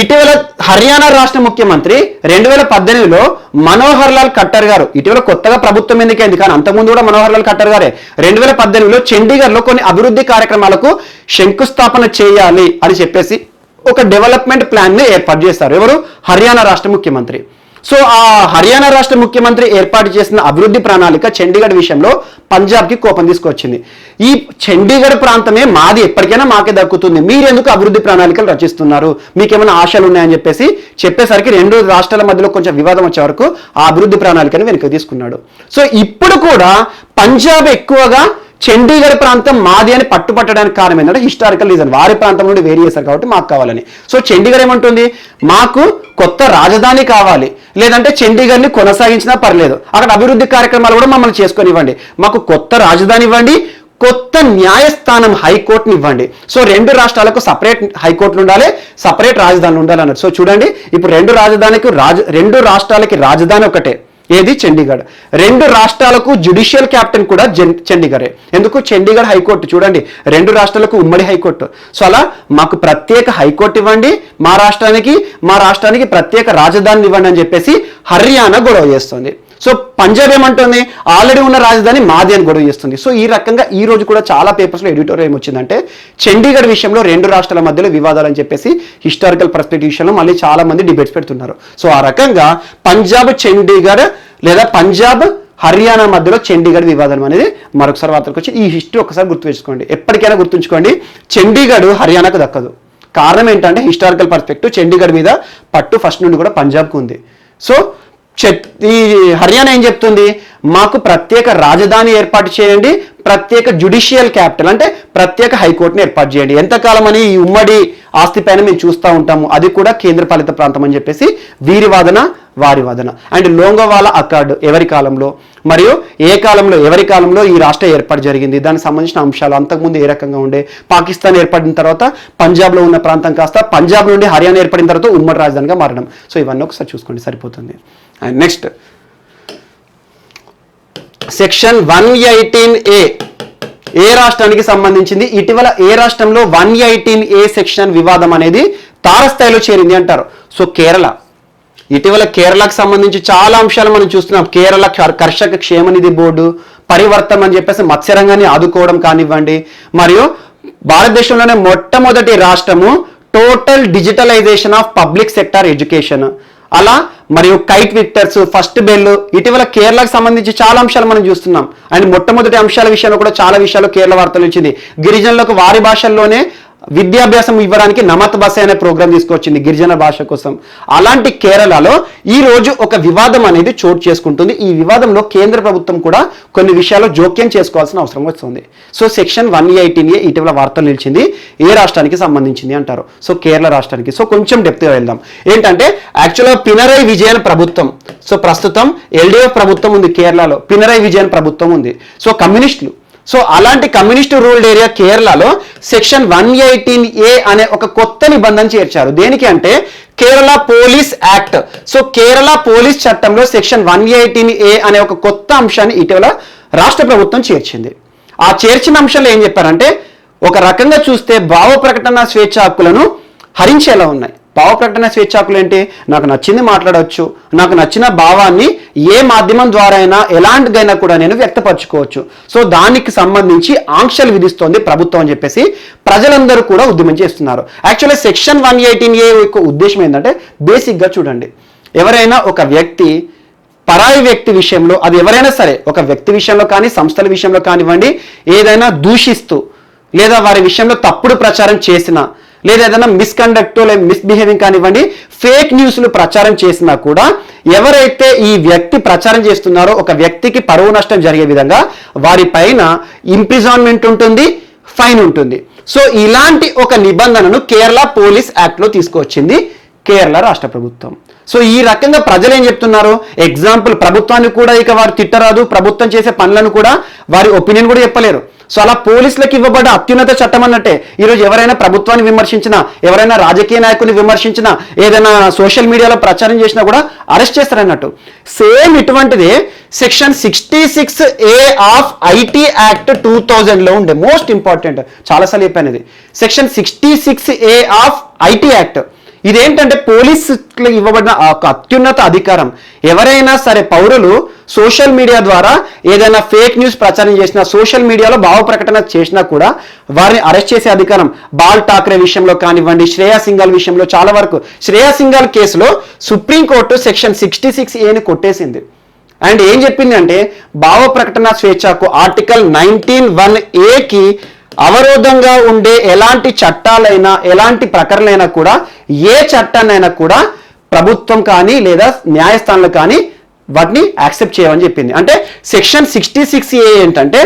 ఇటీవల హర్యానా రాష్ట్ర ముఖ్యమంత్రి 2018లో మనోహర్ లాల్ ఖట్టర్ గారు, ఇటీవల కొత్తగా ప్రభుత్వం ఎన్నికైంది కానీ అంతకుముందు కూడా మనోహర్ లాల్ ఖట్టర్ గారే 2018లో చండీగఢ్లో కొన్ని అభివృద్ధి కార్యక్రమాలకు శంకుస్థాపన చేయాలి అని చెప్పేసి ఒక డెవలప్మెంట్ ప్లాన్ ని ఏర్పాటు చేస్తారు. ఎవరు? హర్యానా రాష్ట్ర ముఖ్యమంత్రి. సో ఆ హర్యానా రాష్ట్ర ముఖ్యమంత్రి ఏర్పాటు చేసిన అభివృద్ధి ప్రణాళిక చండీగఢ్ విషయంలో పంజాబ్కి కోపం తీసుకొచ్చింది. ఈ చండీగఢ్ ప్రాంతమే మాది, ఎప్పటికైనా మాకే దక్కుతుంది, మీరెందుకు అభివృద్ధి ప్రణాళికలు రచిస్తున్నారు, మీకేమైనా ఆశలు ఉన్నాయని చెప్పేసరికి 2 రాష్ట్రాల మధ్యలో కొంచెం వివాదం వచ్చే వరకు ఆ అభివృద్ధి ప్రణాళికను వెనక్కి తీసుకున్నాడు. సో ఇప్పుడు కూడా పంజాబ్ ఎక్కువగా చండీగఢ్ ప్రాంతం మాది అని పట్టుపట్టడానికి కారణం ఏంటంటే హిస్టారికల్ రీజన్, వారి ప్రాంతం నుండి వేరు చేశారు కాబట్టి మాకు కావాలని. సో చండీగఢ్ ఏమంటుంది, మాకు కొత్త రాజధాని కావాలి, లేదంటే చండీగఢ్ని కొనసాగించినా పర్లేదు, అక్కడ అభివృద్ధి కార్యక్రమాలు కూడా మమ్మల్ని చేసుకొని ఇవ్వండి, మాకు కొత్త రాజధాని ఇవ్వండి, కొత్త న్యాయస్థానం హైకోర్టుని ఇవ్వండి. సో 2 రాష్ట్రాలకు సపరేట్ హైకోర్టులు ఉండాలి, సపరేట్ రాజధానులు ఉండాలి అన్నారు. సో చూడండి, ఇప్పుడు 2 రాష్ట్రాలకి రాజధాని ఒకటే, ఏది? చండీగఢ్. 2 రాష్ట్రాలకు జ్యుడిషియల్ క్యాపిటల్ కూడా చండీగఢే. ఎందుకు? చండీగఢ్ హైకోర్టు చూడండి, 2 రాష్ట్రాలకు ఉమ్మడి హైకోర్టు. సో అలా మాకు ప్రత్యేక హైకోర్టు ఇవ్వండి, మా రాష్ట్రానికి ప్రత్యేక రాజధాని ఇవ్వండి అని చెప్పేసి హర్యానా గొడవ చేస్తుంది. సో పంజాబ్ ఏమంటుంది, ఆల్రెడీ ఉన్న రాజధాని మాది అని గొడవ చేస్తుంది. సో ఈ రకంగా ఈ రోజు కూడా చాలా పేపర్స్లో ఎడిటోరియల్ ఏమొచ్చిందంటే చండీగఢ్ విషయంలో 2 రాష్ట్రాల మధ్యలో వివాదాలు అని చెప్పేసి హిస్టారికల్ పర్స్పెక్టివ్ విషయంలో మళ్ళీ చాలా మంది డిబేట్స్ పెడుతున్నారు. సో ఆ రకంగా పంజాబ్ చండీగఢ్ లేదా పంజాబ్ హర్యానా మధ్యలో చండీగఢ్ వివాదం అనేది మరొకసారి వార్తలకు వచ్చి ఈ హిస్టరీ ఒకసారి గుర్తుపెట్టుకోండి, ఎప్పటికైనా గుర్తుంచుకోండి, చండీగఢ్ హర్యానాకు దక్కదు. కారణం ఏంటంటే హిస్టారికల్ పర్స్పెక్టివ్ చండీగఢ్ మీద పట్టు ఫస్ట్ నుండి కూడా పంజాబ్కు ఉంది. సో ఈ హర్యానా ఏం చెప్తుంది, మాకు ప్రత్యేక రాజధాని ఏర్పాటు చేయండి, ప్రత్యేక జ్యుడిషియల్ క్యాపిటల్ అంటే ప్రత్యేక హైకోర్టుని ఏర్పాటు చేయండి, ఎంతకాలం అని ఈ ఉమ్మడి ఆస్తి పైన మేము చూస్తూ ఉంటాము, అది కూడా కేంద్ర పాలిత ప్రాంతం అని చెప్పేసి వీరి వాదన వారి వాదన. అండ్ లోంగోవాలా అకార్డు ఎవరి కాలంలో మరియు ఏ కాలంలో ఎవరి కాలంలో ఈ రాష్ట్ర ఏర్పాటు జరిగింది, దానికి సంబంధించిన అంశాలు, అంతకుముందు ఏ రకంగా ఉండే, పాకిస్తాన్ ఏర్పడిన తర్వాత పంజాబ్లో ఉన్న ప్రాంతం కాస్త పంజాబ్ నుండి హర్యానా ఏర్పడిన తర్వాత ఉమ్మడి రాజధానిగా మారడం. సో ఇవన్నీ ఒకసారి చూసుకోండి సరిపోతుంది. అండ్ నెక్స్ట్ సెక్షన్ 118A ఏ రాష్ట్రానికి సంబంధించింది? ఇటీవల ఏ రాష్ట్రంలో 118A సెక్షన్ వివాదం అనేది తారస్థాయిలో చేరింది అంటారు. సో కేరళ. ఇటీవల కేరళకు సంబంధించి చాలా అంశాలు మనం చూస్తున్నాం. కేరళ కర్షక క్షేమనిధి బోర్డు, పరివర్తనం అని చెప్పేసి మత్స్యరంగాన్ని ఆదుకోవడం కానివ్వండి, మరియు భారతదేశంలోనే మొట్టమొదటి రాష్ట్రము total digitalization of public sector education, అలా మరియు కైట్ విక్టర్స్, ఫస్ట్ బెల్, ఇటీవల కేరళకు సంబంధించి చాలా అంశాలు మనం చూస్తున్నాం. అండ్ మొట్టమొదటి అంశాల విషయంలో కూడా చాలా విషయాలు కేరళ వార్తలు ఇచ్చింది. గిరిజనులకు వారి భాషల్లోనే విద్యాభ్యాసం ఇవ్వడానికి నమత్ బస్ అనే ప్రోగ్రాం తీసుకొచ్చింది గిరిజన భాష కోసం. అలాంటి కేరళలో ఈ రోజు ఒక వివాదం అనేది చోటు చేసుకుంటుంది. ఈ వివాదంలో కేంద్ర ప్రభుత్వం కూడా కొన్ని విషయాల్లో జోక్యం చేసుకోవాల్సిన అవసరం వస్తుంది. సో సెక్షన్ 118A ఇటీవల వార్తలు నిలిచింది. ఏ రాష్ట్రానికి సంబంధించింది అంటారు? సో కేరళ రాష్ట్రానికి. సో కొంచెం డెప్త్గా వెళ్దాం. ఏంటంటే యాక్చువల్గా పినరయ్ విజయన్ ప్రభుత్వం, సో ప్రస్తుతం LDF ప్రభుత్వం ఉంది కేరళలో, పినరయ్ విజయన్ ప్రభుత్వం ఉంది, సో కమ్యూనిస్టులు. సో అలాంటి కమ్యూనిస్ట్ రూల్డ్ ఏరియా కేరళలో సెక్షన్ 118A అనే ఒక కొత్త నిబంధన చేర్చారు. దేనికి అంటే Kerala police act. So Kerala police చట్టంలో సెక్షన్ 118A అనే ఒక కొత్త అంశాన్ని ఇటీవల రాష్ట్ర ప్రభుత్వం చేర్చింది. ఆ చేర్చిన అంశాలు ఏం చెప్పారంటే, ఒక రకంగా చూస్తే భావ ప్రకటన స్వేచ్ఛ హక్కులను హరించేలా ఉన్నాయి. భావ ప్రకటన స్వేచ్ఛ హక్కులు ఏంటి? నాకు నచ్చింది మాట్లాడవచ్చు, నాకు నచ్చిన భావాన్ని ఏ మాధ్యమం ద్వారా అయినా ఎలాంటిదైనా కూడా నేను వ్యక్తపరచుకోవచ్చు. సో దానికి సంబంధించి ఆంక్షలు విధిస్తోంది ప్రభుత్వం అని చెప్పేసి ప్రజలందరూ కూడా ఉద్యమం చేస్తున్నారు. యాక్చువల్లీ సెక్షన్ 118A యొక్క ఉద్దేశం ఏంటంటే, బేసిక్గా చూడండి, ఎవరైనా ఒక వ్యక్తి పరాయి వ్యక్తి విషయంలో, అది ఎవరైనా సరే, ఒక వ్యక్తి విషయంలో కానీ సంస్థల విషయంలో కానివ్వండి, ఏదైనా దూషిస్తూ లేదా వారి విషయంలో తప్పుడు ప్రచారం చేసినా, లేదా ఏదైనా మిస్కండక్ట్ లేదా మిస్బిహేవింగ్ కానివ్వండి, ఫేక్ న్యూస్లు ప్రచారం చేసినా కూడా ఎవరైతే ఈ వ్యక్తి ప్రచారం చేస్తున్నారో ఒక వ్యక్తికి పరువు నష్టం జరిగే విధంగా వారి పైన ఇంప్రిజన్మెంట్ ఉంటుంది, ఫైన్ ఉంటుంది. సో ఇలాంటి ఒక నిబంధనను కేరళ పోలీస్ యాక్ట్లో తీసుకొచ్చింది కేరళ రాష్ట్ర ప్రభుత్వం. సో ఈ రకంగా ప్రజలు ఏం చెప్తున్నారు, ఎగ్జాంపుల్ ప్రభుత్వాన్ని కూడా ఇక వారు తిట్టరాదు, ప్రభుత్వం చేసే పనులను కూడా వారి ఒపీనియన్ కూడా చెప్పలేరు. సో అలా పోలీసులకు ఇవ్వబడ్డ అత్యున్నత చట్టం అన్నట్టే ఈరోజు ఎవరైనా ప్రభుత్వాన్ని విమర్శింనా, ఎవరైనా రాజకీయ నాయకుని విమర్శించినా, ఏదైనా సోషల్ మీడియాలో ప్రచారం చేసినా కూడా అరెస్ట్ చేస్తారన్నట్టు. సేమ్ ఇటువంటిదే section 66A of IT act 2000లో ఉండే, మోస్ట్ ఇంపార్టెంట్, చాలాసార్లు చెప్పాను ఇది, section 66A of IT act. ఇదేంటంటే పోలీసులకు ఇవ్వబడిన ఒక అత్యున్నత అధికారం. ఎవరైనా సరే పౌరులు సోషల్ మీడియా ద్వారా ఏదైనా ఫేక్ న్యూస్ ప్రచారం చేసినా, సోషల్ మీడియాలో భావ ప్రకటన చేసినా కూడా వారిని అరెస్ట్ చేసే అధికారం. బాల్ ఠాక్రే విషయంలో కానివ్వండి, శ్రేయా సింఘాల్ విషయంలో చాలా వరకు, శ్రేయా సింఘాల్ కేసులో సుప్రీంకోర్టు సెక్షన్ 66Aని కొట్టేసింది. అండ్ ఏం చెప్పింది అంటే భావ ప్రకటన స్వేచ్ఛకు ఆర్టికల్ 19(1)A అవరోధంగా ఉండే ఎలాంటి చట్టాలైనా, ఎలాంటి ప్రకరణలైనా కూడా, ఏ చట్టాన్నైనా కూడా ప్రభుత్వం కానీ లేదా న్యాయస్థానాలు కానీ వాటిని యాక్సెప్ట్ చేయమని చెప్పింది. అంటే సెక్షన్ 66A ఏంటంటే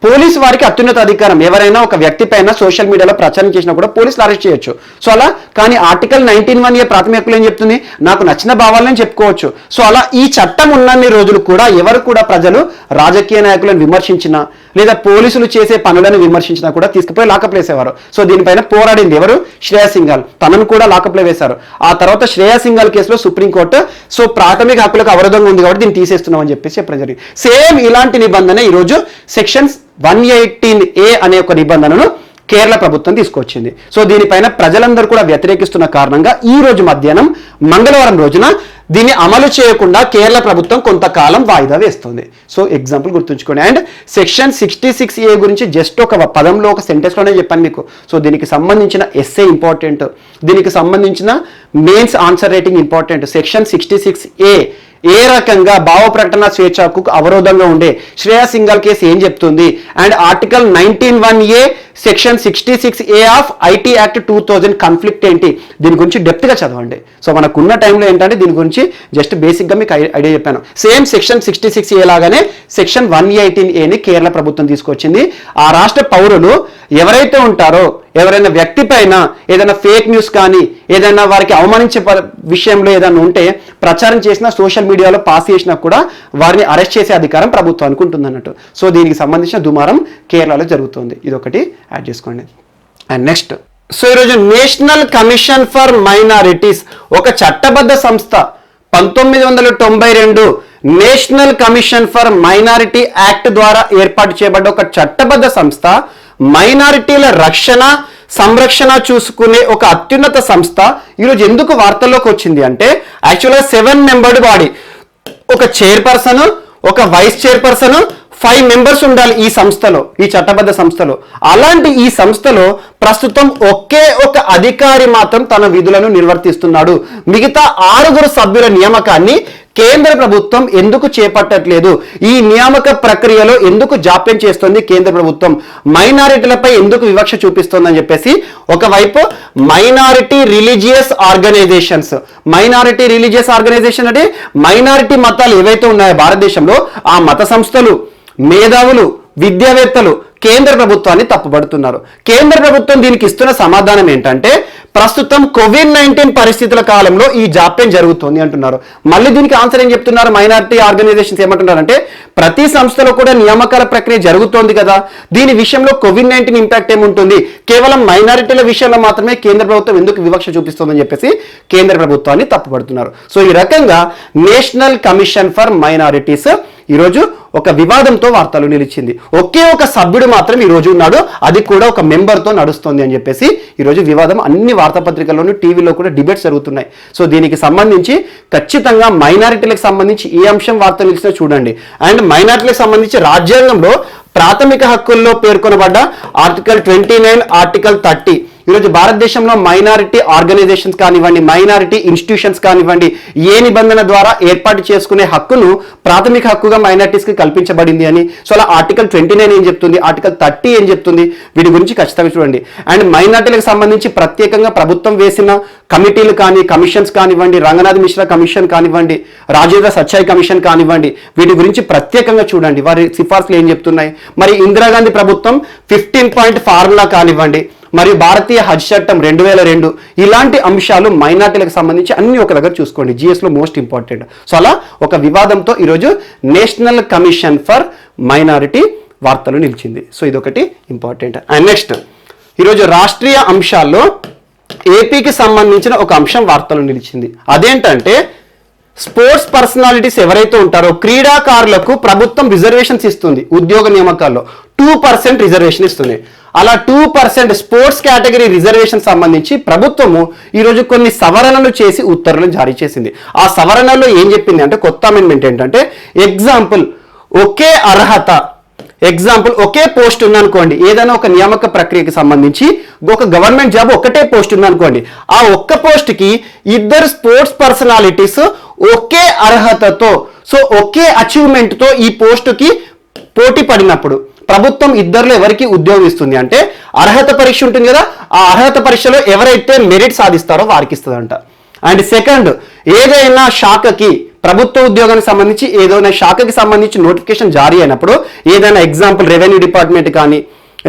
పోలీసు వారికి అత్యున్నత అధికారం. ఎవరైనా ఒక వ్యక్తి పైన సోషల్ మీడియాలో ప్రచారం చేసినా కూడా పోలీసులు అరెస్ట్ చేయొచ్చు. సో అలా కానీ ఆర్టికల్ 19(1)A ప్రాథమిక హక్కులు ఏం చెప్తుంది, నాకు నచ్చిన భావాలను చెప్పుకోవచ్చు. సో అలా ఈ చట్టం ఉన్నన్ని రోజులు కూడా ఎవరు కూడా ప్రజలు రాజకీయ నాయకులను విమర్శించినా లేదా పోలీసులు చేసే పనులను విమర్శించినా కూడా తీసుకుపోయి లాకప్లో వేసేవారు. సో దీనిపైన పోరాడింది ఎవరు, శ్రేయా సింఘాల్, తనను కూడా లాకప్లో వేశారు. ఆ తర్వాత శ్రేయా సింఘాల్ కేసులో సుప్రీంకోర్టు సో ప్రాథమిక హక్కులకు అవరోధంగా ఉంది కాబట్టి దీన్ని తీసేస్తున్నామని చెప్పేసి చెప్పడం జరిగింది. సేమ్ ఇలాంటి నిబంధన ఈరోజు సెక్షన్ 118A అనే ఒక నిబంధనను కేరళ ప్రభుత్వం తీసుకొచ్చింది. సో దీనిపైన ప్రజలందరూ కూడా వ్యతిరేకిస్తున్న కారణంగా ఈ రోజు మధ్యాహ్నం మంగళవారం రోజున దీన్ని అమలు చేయకుండా కేరళ ప్రభుత్వం కొంతకాలం వాయిదా వేస్తుంది. సో ఎగ్జాంపుల్ గుర్తుంచుకోండి. అండ్ సెక్షన్ 66A గురించి జస్ట్ ఒక పదంలో, ఒక సెంటెన్స్లోనే చెప్పాను మీకు. సో దీనికి సంబంధించిన ఎస్ఏ ఇంపార్టెంట్, దీనికి సంబంధించిన mains answer writing important. Section 66A ఏ రకంగా భావ ప్రకటన స్వేచ్ఛ హక్కుకు అవరోధంగా ఉండే శ్రేయా సింఘాల్ కేసు ఏం చెప్తుంది, and article 19(1)A section 66A of IT act 2000 conflict ఏంటి, దీని గురించి డెప్త్గా చదవండి. సో మనకున్న టైంలో ఏంటంటే దీని గురించి జస్ట్ బేసిక్గా మీకు ఐడియా చెప్పాను. సేమ్ సెక్షన్ 66A లాగానే సెక్షన్ 118Aని కేరళ ప్రభుత్వం తీసుకొచ్చింది. ఆ రాష్ట్ర పౌరులు ఎవరైతే ఉంటారో, ఎవరైనా వ్యక్తి పైన ఏదైనా ఫేక్ న్యూస్ కానీ ఏదైనా వారికి అవమానించే విషయంలో ఏదైనా ఉంటే ప్రచారం చేసినా, సోషల్ మీడియాలో పాస్ చేసినా కూడా వారిని అరెస్ట్ చేసే అధికారం ప్రభుత్వానికి ఉంటుంది అన్నట్టు. సో దీనికి సంబంధించిన దుమారం కేరళలో జరుగుతుంది. ఇది ఒకటి యాడ్ చేసుకోండి. అండ్ నెక్స్ట్, సో ఈరోజు నేషనల్ కమిషన్ ఫర్ మైనారిటీస్ ఒక చట్టబద్ధ సంస్థ 1992 national commission for minority act ద్వారా ఏర్పాటు చేయబడ్డ ఒక చట్టబద్ధ సంస్థ, మైనారిటీల రక్షణ సంరక్షణ చూసుకునే ఒక అత్యున్నత సంస్థ ఈరోజు ఎందుకు వార్తల్లోకి వచ్చింది అంటే యాక్చువల్గా 7 మెంబర్డ్ బాడీ, ఒక చైర్పర్సన్, ఒక వైస్ చైర్పర్సన్, 5 మెంబర్స్ ఉండాలి ఈ సంస్థలో, ఈ చట్టబద్ధ సంస్థలో. అలాంటి ఈ సంస్థలో ప్రస్తుతం ఒకే ఒక అధికారి మాత్రం తన విధులను నిర్వర్తిస్తున్నాడు. మిగతా 6 సభ్యుల నియామకాన్ని కేంద్ర ప్రభుత్వం ఎందుకు చేపట్టట్లేదు, ఈ నియామక ప్రక్రియలో ఎందుకు జాప్యం చేస్తుంది కేంద్ర ప్రభుత్వం, మైనారిటీలపై ఎందుకు వివక్ష చూపిస్తోందని చెప్పేసి ఒకవైపు minority religious organizations, minority religious organization అంటే మైనారిటీ మతాలు ఏవైతే ఉన్నాయో భారతదేశంలో ఆ మత సంస్థలు, మేధావులు, విద్యావేత్తలు కేంద్ర ప్రభుత్వాన్ని తప్పుపడుతున్నారు. కేంద్ర ప్రభుత్వం దీనికి ఇస్తున్న సమాధానం ఏంటంటే ప్రస్తుతం కోవిడ్-19 పరిస్థితుల కాలంలో ఈ జాప్యం జరుగుతుంది అంటున్నారు. మళ్ళీ దీనికి ఆన్సర్ ఏం చెప్తున్నారు మైనారిటీ ఆర్గనైజేషన్స్ ఏమంటున్నారంటే ప్రతి సంస్థలో కూడా నియామకాల ప్రక్రియ జరుగుతోంది కదా, దీని విషయంలో కోవిడ్-19 ఇంపాక్ట్ ఏముంటుంది, కేవలం మైనారిటీల విషయంలో మాత్రమే కేంద్ర ప్రభుత్వం ఎందుకు వివక్ష చూపిస్తుందని చెప్పేసి కేంద్ర ప్రభుత్వాన్ని తప్పుపడుతున్నారు. సో ఈ రకంగా నేషనల్ కమిషన్ ఫర్ మైనారిటీస్ ఈరోజు ఒక వివాదంతో వార్తలు నిలిచింది. ఒకే ఒక సభ్యుడు మాత్రం ఈ రోజు ఉన్నాడు, అది కూడా ఒక మెంబర్తో నడుస్తుంది అని చెప్పేసి ఈరోజు వివాదం అన్ని వార్తాపత్రికల్లోనూ టీవీలో కూడా డిబేట్స్ జరుగుతున్నాయి. సో దీనికి సంబంధించి ఖచ్చితంగా మైనారిటీలకు సంబంధించి ఏ అంశం వార్తలు నిలిచినా చూడండి. అండ్ మైనారిటీలకు సంబంధించి రాజ్యాంగంలో ప్రాథమిక హక్కుల్లో పేర్కొనబడ్డ ఆర్టికల్ 29, ఆర్టికల్ 30 ఈరోజు భారతదేశంలో మైనారిటీ ఆర్గనైజేషన్స్ కానివ్వండి, మైనారిటీ ఇన్స్టిట్యూషన్స్ కానివ్వండి, ఏ నిబంధన ద్వారా ఏర్పాటు చేసుకునే హక్కును ప్రాథమిక హక్కుగా మైనారిటీస్కి కల్పించబడింది అని. సో అలా ఆర్టికల్ 29 ఏం చెప్తుంది, ఆర్టికల్ 30 ఏం చెప్తుంది, వీటి గురించి ఖచ్చితంగా చూడండి. అండ్ మైనారిటీలకు సంబంధించి ప్రత్యేకంగా ప్రభుత్వం వేసిన కమిటీలు కానీ, కమిషన్స్ కానివ్వండి, రంగనాథ్ మిశ్రా కమిషన్ కానివ్వండి, రాజేంద్ర సచాయ్ కమిషన్ కానివ్వండి, వీటి గురించి ప్రత్యేకంగా చూడండి, వారి సిఫార్సులు ఏం చెప్తున్నాయి. మరి ఇందిరాగాంధీ ప్రభుత్వం 15 పాయింట్ ఫార్ములా కానివ్వండి, మరియు భారతీయ హజ్ చట్టం 2002, ఇలాంటి అంశాలు మైనార్టీలకు సంబంధించి అన్ని ఒక దగ్గర చూసుకోండి. జిఎస్లో మోస్ట్ ఇంపార్టెంట్. సో అలా ఒక వివాదంతో ఈరోజు నేషనల్ కమిషన్ ఫర్ మైనారిటీ వార్తలు నిలిచింది. సో ఇదొకటి ఇంపార్టెంట్. అండ్ నెక్స్ట్ ఈరోజు రాష్ట్రీయ అంశాల్లో ఏపీకి సంబంధించిన ఒక అంశం వార్తలు నిలిచింది. అదేంటంటే స్పోర్ట్స్ పర్సనాలిటీస్ ఎవరైతే ఉంటారో క్రీడాకారులకు ప్రభుత్వం రిజర్వేషన్స్ ఇస్తుంది. ఉద్యోగ నియామకాల్లో 2% రిజర్వేషన్ ఇస్తుంది. అలా 2% స్పోర్ట్స్ కేటగిరీ రిజర్వేషన్ సంబంధించి ప్రభుత్వము ఈరోజు కొన్ని సవరణలు చేసి ఉత్తర్వులను జారీ చేసింది. ఆ సవరణలో ఏం చెప్పింది అంటే, కొత్త అమెండ్మెంట్ ఏంటంటే, ఒకే పోస్ట్ ఉందనుకోండి, ఏదైనా ఒక నియామక ప్రక్రియకి సంబంధించి ఒక గవర్నమెంట్ జాబ్ ఒకటే పోస్ట్ ఉందనుకోండి, ఆ ఒక్క పోస్ట్కి 2 స్పోర్ట్స్ పర్సనాలిటీస్ ఒకే అర్హతతో, సో ఒకే అచీవ్మెంట్తో ఈ పోస్టుకి పోటీ పడినప్పుడు ప్రభుత్వం 2లో ఎవరికి ఉద్యోగం ఇస్తుంది అంటే, అర్హత పరీక్ష ఉంటుంది కదా, ఆ అర్హత పరీక్షలో ఎవరైతే మెరిట్ సాధిస్తారో వారికి ఇస్తుందంట. అండ్ సెకండ్, ఏదైనా శాఖకి, ప్రభుత్వ ఉద్యోగానికి సంబంధించి ఏదైనా శాఖకి సంబంధించి నోటిఫికేషన్ జారీ అయినప్పుడు, ఏదైనా ఎగ్జాంపుల్ రెవెన్యూ డిపార్ట్మెంట్ కానీ,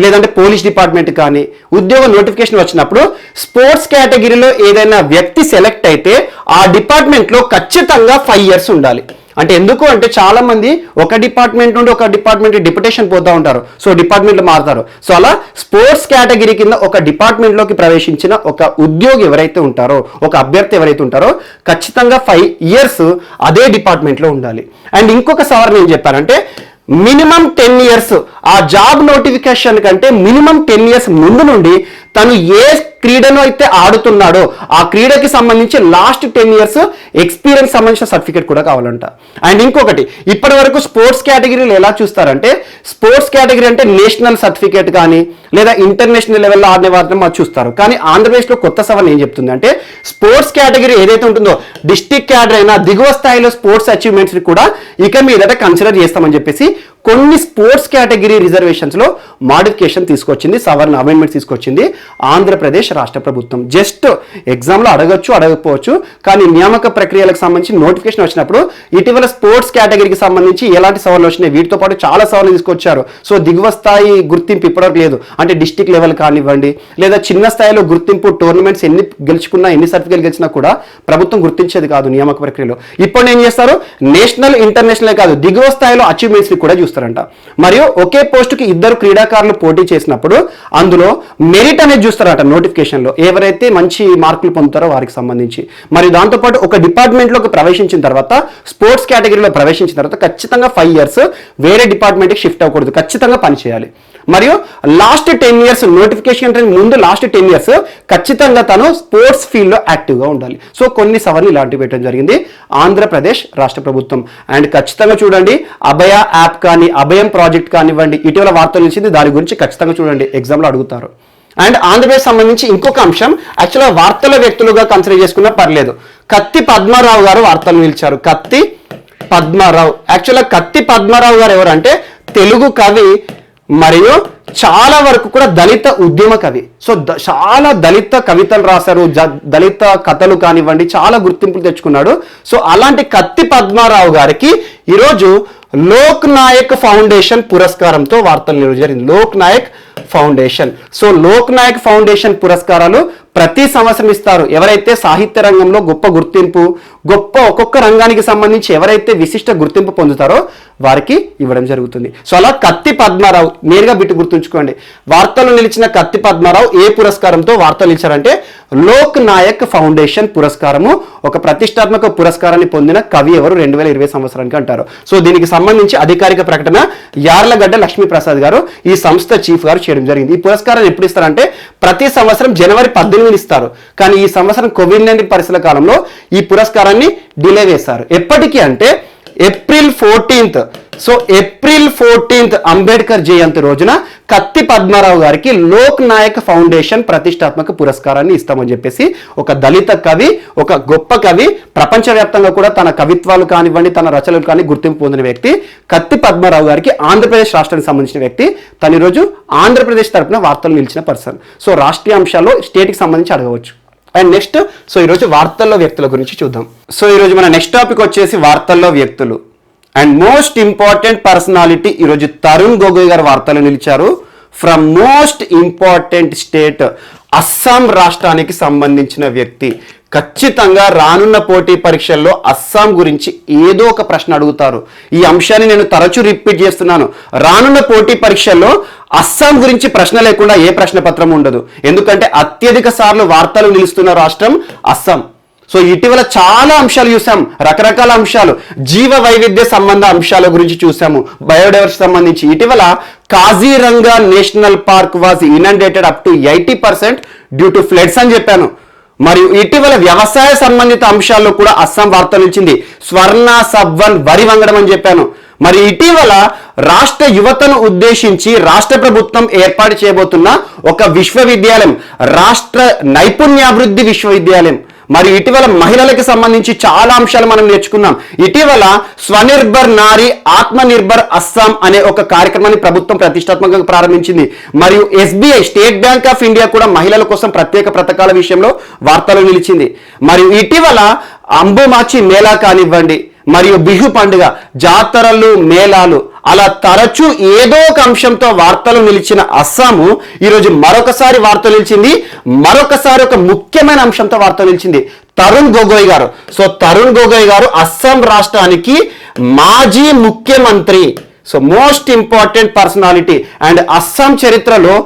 లేదంటే పోలీస్ డిపార్ట్మెంట్ కానీ ఉద్యోగ నోటిఫికేషన్ వచ్చినప్పుడు స్పోర్ట్స్ కేటగిరీలో ఏదైనా వ్యక్తి సెలెక్ట్ అయితే ఆ డిపార్ట్మెంట్లో ఖచ్చితంగా 5 years ఉండాలి. అంటే ఎందుకు అంటే, చాలా మంది ఒక డిపార్ట్మెంట్ నుండి ఒక డిపార్ట్మెంట్ డిప్యుటేషన్ పోతూ ఉంటారు, సో డిపార్ట్మెంట్లు మారుతారు. సో అలా స్పోర్ట్స్ కేటగిరీ కింద ఒక డిపార్ట్మెంట్లోకి ప్రవేశించిన ఒక ఉద్యోగి ఎవరైతే ఉంటారో, ఒక అభ్యర్థి ఎవరైతే ఉంటారో, ఖచ్చితంగా 5 years అదే డిపార్ట్మెంట్లో ఉండాలి. అండ్ ఇంకొక సవరణ ఏం చెప్పారంటే, మినిమం 10 years ఆ జాబ్ నోటిఫికేషన్ కంటే మినిమం 10 years ముందు నుండి తను ఏ క్రీడను అయితే ఆడుతున్నాడో ఆ క్రీడకి సంబంధించి లాస్ట్ 10 years ఎక్స్పీరియన్స్ సంబంధించిన సర్టిఫికేట్ కూడా కావాలంట. అండ్ ఇంకొకటి, ఇప్పటి వరకు స్పోర్ట్స్ కేటగిరీలు ఎలా చూస్తారంటే, స్పోర్ట్స్ కేటగిరీ అంటే నేషనల్ సర్టిఫికేట్ కానీ లేదా ఇంటర్నేషనల్ లెవెల్లో ఆడిన వారిని మాకు చూస్తారు. కానీ ఆంధ్రప్రదేశ్లో కొత్త సవరణ ఏం చెప్తుంది అంటే, స్పోర్ట్స్ కేటగిరీ ఏదైతే ఉంటుందో, డిస్ట్రిక్ట్ క్యాడర్ అయినా దిగువ స్థాయిలో స్పోర్ట్స్ అచీవ్మెంట్స్ని కూడా ఇక మీదట కన్సిడర్ చేస్తామని చెప్పేసి కొన్ని స్పోర్ట్స్ కేటగిరీ రిజర్వేషన్స్లో మాడిఫికేషన్ తీసుకొచ్చింది, సవరణ అమెండ్మెంట్ తీసుకొచ్చింది ఆంధ్రప్రదేశ్ రాష్ట్ర ప్రభుత్వం. జస్ట్ ఎగ్జామ్లో అడగచ్చు, అడగకపోవచ్చు, కానీ నియామక ప్రక్రియలకు సంబంధించి నోటిఫికేషన్ వచ్చినప్పుడు ఇటీవల స్పోర్ట్స్ కేటగిరీకి సంబంధించి ఎలాంటి సవరణలు వచ్చినాయి, వీటితో పాటు చాలా సవరణలు తీసుకొచ్చారు. సో దిగువ స్థాయి గుర్తింపు ఇప్పటివరకు లేదు, అంటే డిస్ట్రిక్ట్ లెవెల్ కానివ్వండి, లేదా చిన్న స్థాయిలో గుర్తింపు, టోర్నమెంట్స్ ఎన్ని గెలుచుకున్నా, ఎన్ని సర్టిఫికేట్ గెలిచినా కూడా ప్రభుత్వం గుర్తించేది కాదు నియామక ప్రక్రియలో. ఇప్పుడు ఏం చేస్తారు, నేషనల్ ఇంటర్నేషనల్ కాదు, దిగువ స్థాయిలో అచీవ్మెంట్స్ని కూడా చూస్తారంట. మరియు ఒకే పోస్టుకి 2 క్రీడాకారులు పోటీ చేసినప్పుడు అందులో మెరిట్ అనేది చూస్తారట నోటిఫికేషన్లో, ఎవరైతే మంచి మార్కులు పొందుతారో వారికి సంబంధించి. మరియు దాంతోపాటు ఒక డిపార్ట్మెంట్లోకి ప్రవేశించిన తర్వాత, స్పోర్ట్స్ కేటగిరీలో ప్రవేశించిన తర్వాత ఖచ్చితంగా 5 years వేరే డిపార్ట్మెంట్కి షిఫ్ట్ అవ్వకూడదు, ఖచ్చితంగా పనిచేయాలి. మరియు లాస్ట్ 10 years నోటిఫికేషన్ ముందు లాస్ట్ 10 years ఖచ్చితంగా తను స్పోర్ట్స్ ఫీల్డ్లో యాక్టివ్గా ఉండాలి. సో కొన్ని సవరణలు ఇలాంటివి పెట్టడం జరిగింది ఆంధ్రప్రదేశ్ రాష్ట్ర ప్రభుత్వం. అండ్ ఖచ్చితంగా చూడండి, అభయ యాప్ కానీ, అభయం ప్రాజెక్ట్ కానివ్వండి, ఇటీవల వార్తలు నిలిచింది, దాని గురించి ఖచ్చితంగా చూడండి, ఎగ్జామ్లో అడుగుతారు. అండ్ ఆంధ్రప్రదేశ్ సంబంధించి ఇంకొక అంశం, యాక్చువల్గా వార్తల వ్యక్తులుగా కన్సిడర్ చేసుకున్నా పర్లేదు, కత్తి పద్మారావు గారు వార్తలు నిలిచారు. కత్తి పద్మారావు, యాక్చువల్గా కత్తి పద్మారావు గారు ఎవరంటే తెలుగు కవి మరియు చాలా వరకు కూడా దళిత ఉద్యమ కవి. సో చాలా దళిత కవితలు రాశారు, దళిత కథలు కానివ్వండి, చాలా గుర్తింపులు తెచ్చుకున్నాడు. సో అలాంటి కత్తి పద్మారావు గారికి ఈరోజు లోక్ నాయక్ ఫౌండేషన్ పురస్కారంతో వార్తలు జరిగింది. Lok Nayak foundation. So Lok Nayak foundation పురస్కారాలు ప్రతి సంవత్సరం ఇస్తారు. ఎవరైతే సాహిత్య రంగంలో గొప్ప గుర్తింపు, ఒక్కొక్క రంగానికి సంబంధించి ఎవరైతే విశిష్ట గుర్తింపు పొందుతారో వారికి ఇవ్వడం జరుగుతుంది. సో అలా కత్తి పద్మారావు, నేరుగా బిట్టు గుర్తుంచుకోండి, వార్తలు నిలిచిన కత్తి పద్మారావు ఏ పురస్కారంతో వార్తలు నిలిచారంటే లోక్ నాయక్ ఫౌండేషన్ పురస్కారము. ఒక ప్రతిష్టాత్మక పురస్కారాన్ని పొందిన కవి ఎవరు 2020 సంవత్సరానికి అంటారు. సో దీనికి సంబంధించి అధికారిక ప్రకటన యార్లగడ్డ లక్ష్మీప్రసాద్ గారు, ఈ సంస్థ చీఫ్ గారు చేయడం జరిగింది. ఈ పురస్కారాన్ని ఎప్పుడు ఇస్తారంటే ప్రతి సంవత్సరం జనవరి 18 ఇస్తారు. కానీ ఈ సంవత్సరం కోవిడ్-19 పరిస్థితుల కాలంలో ఈ పురస్కారాన్ని డిలే చేశారు. ఎప్పటికీ అంటే April 14th, so April 14th Ambedkar Jayanti రోజున కత్తి పద్మారావు గారికి లోక్ నాయక్ ఫౌండేషన్ ప్రతిష్టాత్మక పురస్కారాన్ని ఇస్తామని చెప్పేసి ఒక దళిత కవి, ఒక గొప్ప కవి, ప్రపంచవ్యాప్తంగా కూడా తన కవిత్వాలు కానివ్వండి, తన రచనలు కానీ గుర్తింపు పొందిన వ్యక్తి కత్తి పద్మారావు గారికి ఆంధ్రప్రదేశ్ రాష్ట్రానికి సంబంధించిన వ్యక్తి. తను ఈరోజు ఆంధ్రప్రదేశ్ తరపున వార్తలు నిలిచిన పర్సన్. సో రాష్ట్రీయ అంశాల్లో స్టేట్కి సంబంధించి అడగవచ్చు. అండ్ నెక్స్ట్, సో ఈరోజు వార్తల్లో వ్యక్తుల గురించి చూద్దాం. సో ఈరోజు మన నెక్స్ట్ టాపిక్ వచ్చేసి వార్తల్లో వ్యక్తులు. అండ్ మోస్ట్ ఇంపార్టెంట్ పర్సనాలిటీ ఈరోజు తరుణ్ గొగోయ్ గారు వార్తలు నిలిచారు. From most important state, Assam రాష్ట్రానికి సంబంధించిన వ్యక్తి. ఖచ్చితంగా రానున్న పోటీ పరీక్షల్లో అస్సాం గురించి ఏదో ఒక ప్రశ్న అడుగుతారు. ఈ అంశాన్ని నేను తరచూ రిపీట్ చేస్తున్నాను. రానున్న పోటీ పరీక్షల్లో అస్సాం గురించి ప్రశ్న లేకుండా ఏ ప్రశ్న పత్రం ఉండదు. ఎందుకంటే అత్యధిక సార్లు వార్తలు నిలుస్తున్న రాష్ట్రం అస్సాం. సో ఇటీవల చాలా అంశాలు చూసాం, రకరకాల అంశాలు, జీవ వైవిధ్య సంబంధ అంశాల గురించి చూసాము, బయోడైవర్సిటీ సంబంధించి. ఇటీవల Kaziranga national park was inundated up to 80% due to floods అని చెప్పాను. మరియు ఇటీవల వ్యవసాయ సంబంధిత అంశాల్లో కూడా అస్సాం వార్తలు నిలిచింది. స్వర్ణ సబ్వన్ వరి వంగడం అని చెప్పాను. మరి ఇటీవల రాష్ట్ర యువతను ఉద్దేశించి రాష్ట్ర ప్రభుత్వం ఏర్పాటు చేయబోతున్న ఒక విశ్వవిద్యాలయం, రాష్ట్ర నైపుణ్యాభివృద్ధి విశ్వవిద్యాలయం. మరి ఇటీవల మహిళలకు సంబంధించి చాలా అంశాలు మనం నేర్చుకున్నాం. ఇటీవల స్వనిర్భర్ నారీ ఆత్మనిర్భర్ అస్సాం అనే ఒక కార్యక్రమాన్ని ప్రభుత్వం ప్రతిష్టాత్మకంగా ప్రారంభించింది. మరియు SBI state bank of India కూడా మహిళల కోసం ప్రత్యేక పథకాల విషయంలో వార్తలు నిలిచింది. మరియు ఇటీవల అంబుమాచి మేళా కానివ్వండి, మరియు బిహు పండుగ, జాతరలు, మేళాలు, అలా తరచూ ఏదో ఒక అంశంతో వార్తలు నిలిచిన అస్సాము ఈరోజు మరొకసారి వార్తలు నిలిచింది. మరొకసారి ఒక ముఖ్యమైన అంశంతో వార్తలు నిలిచింది, తరుణ్ గొగోయ్ గారు. సో తరుణ్ గొగోయ్ గారు అస్సాం రాష్ట్రానికి మాజీ ముఖ్యమంత్రి. So most important personality. And Assam చరిత్రలో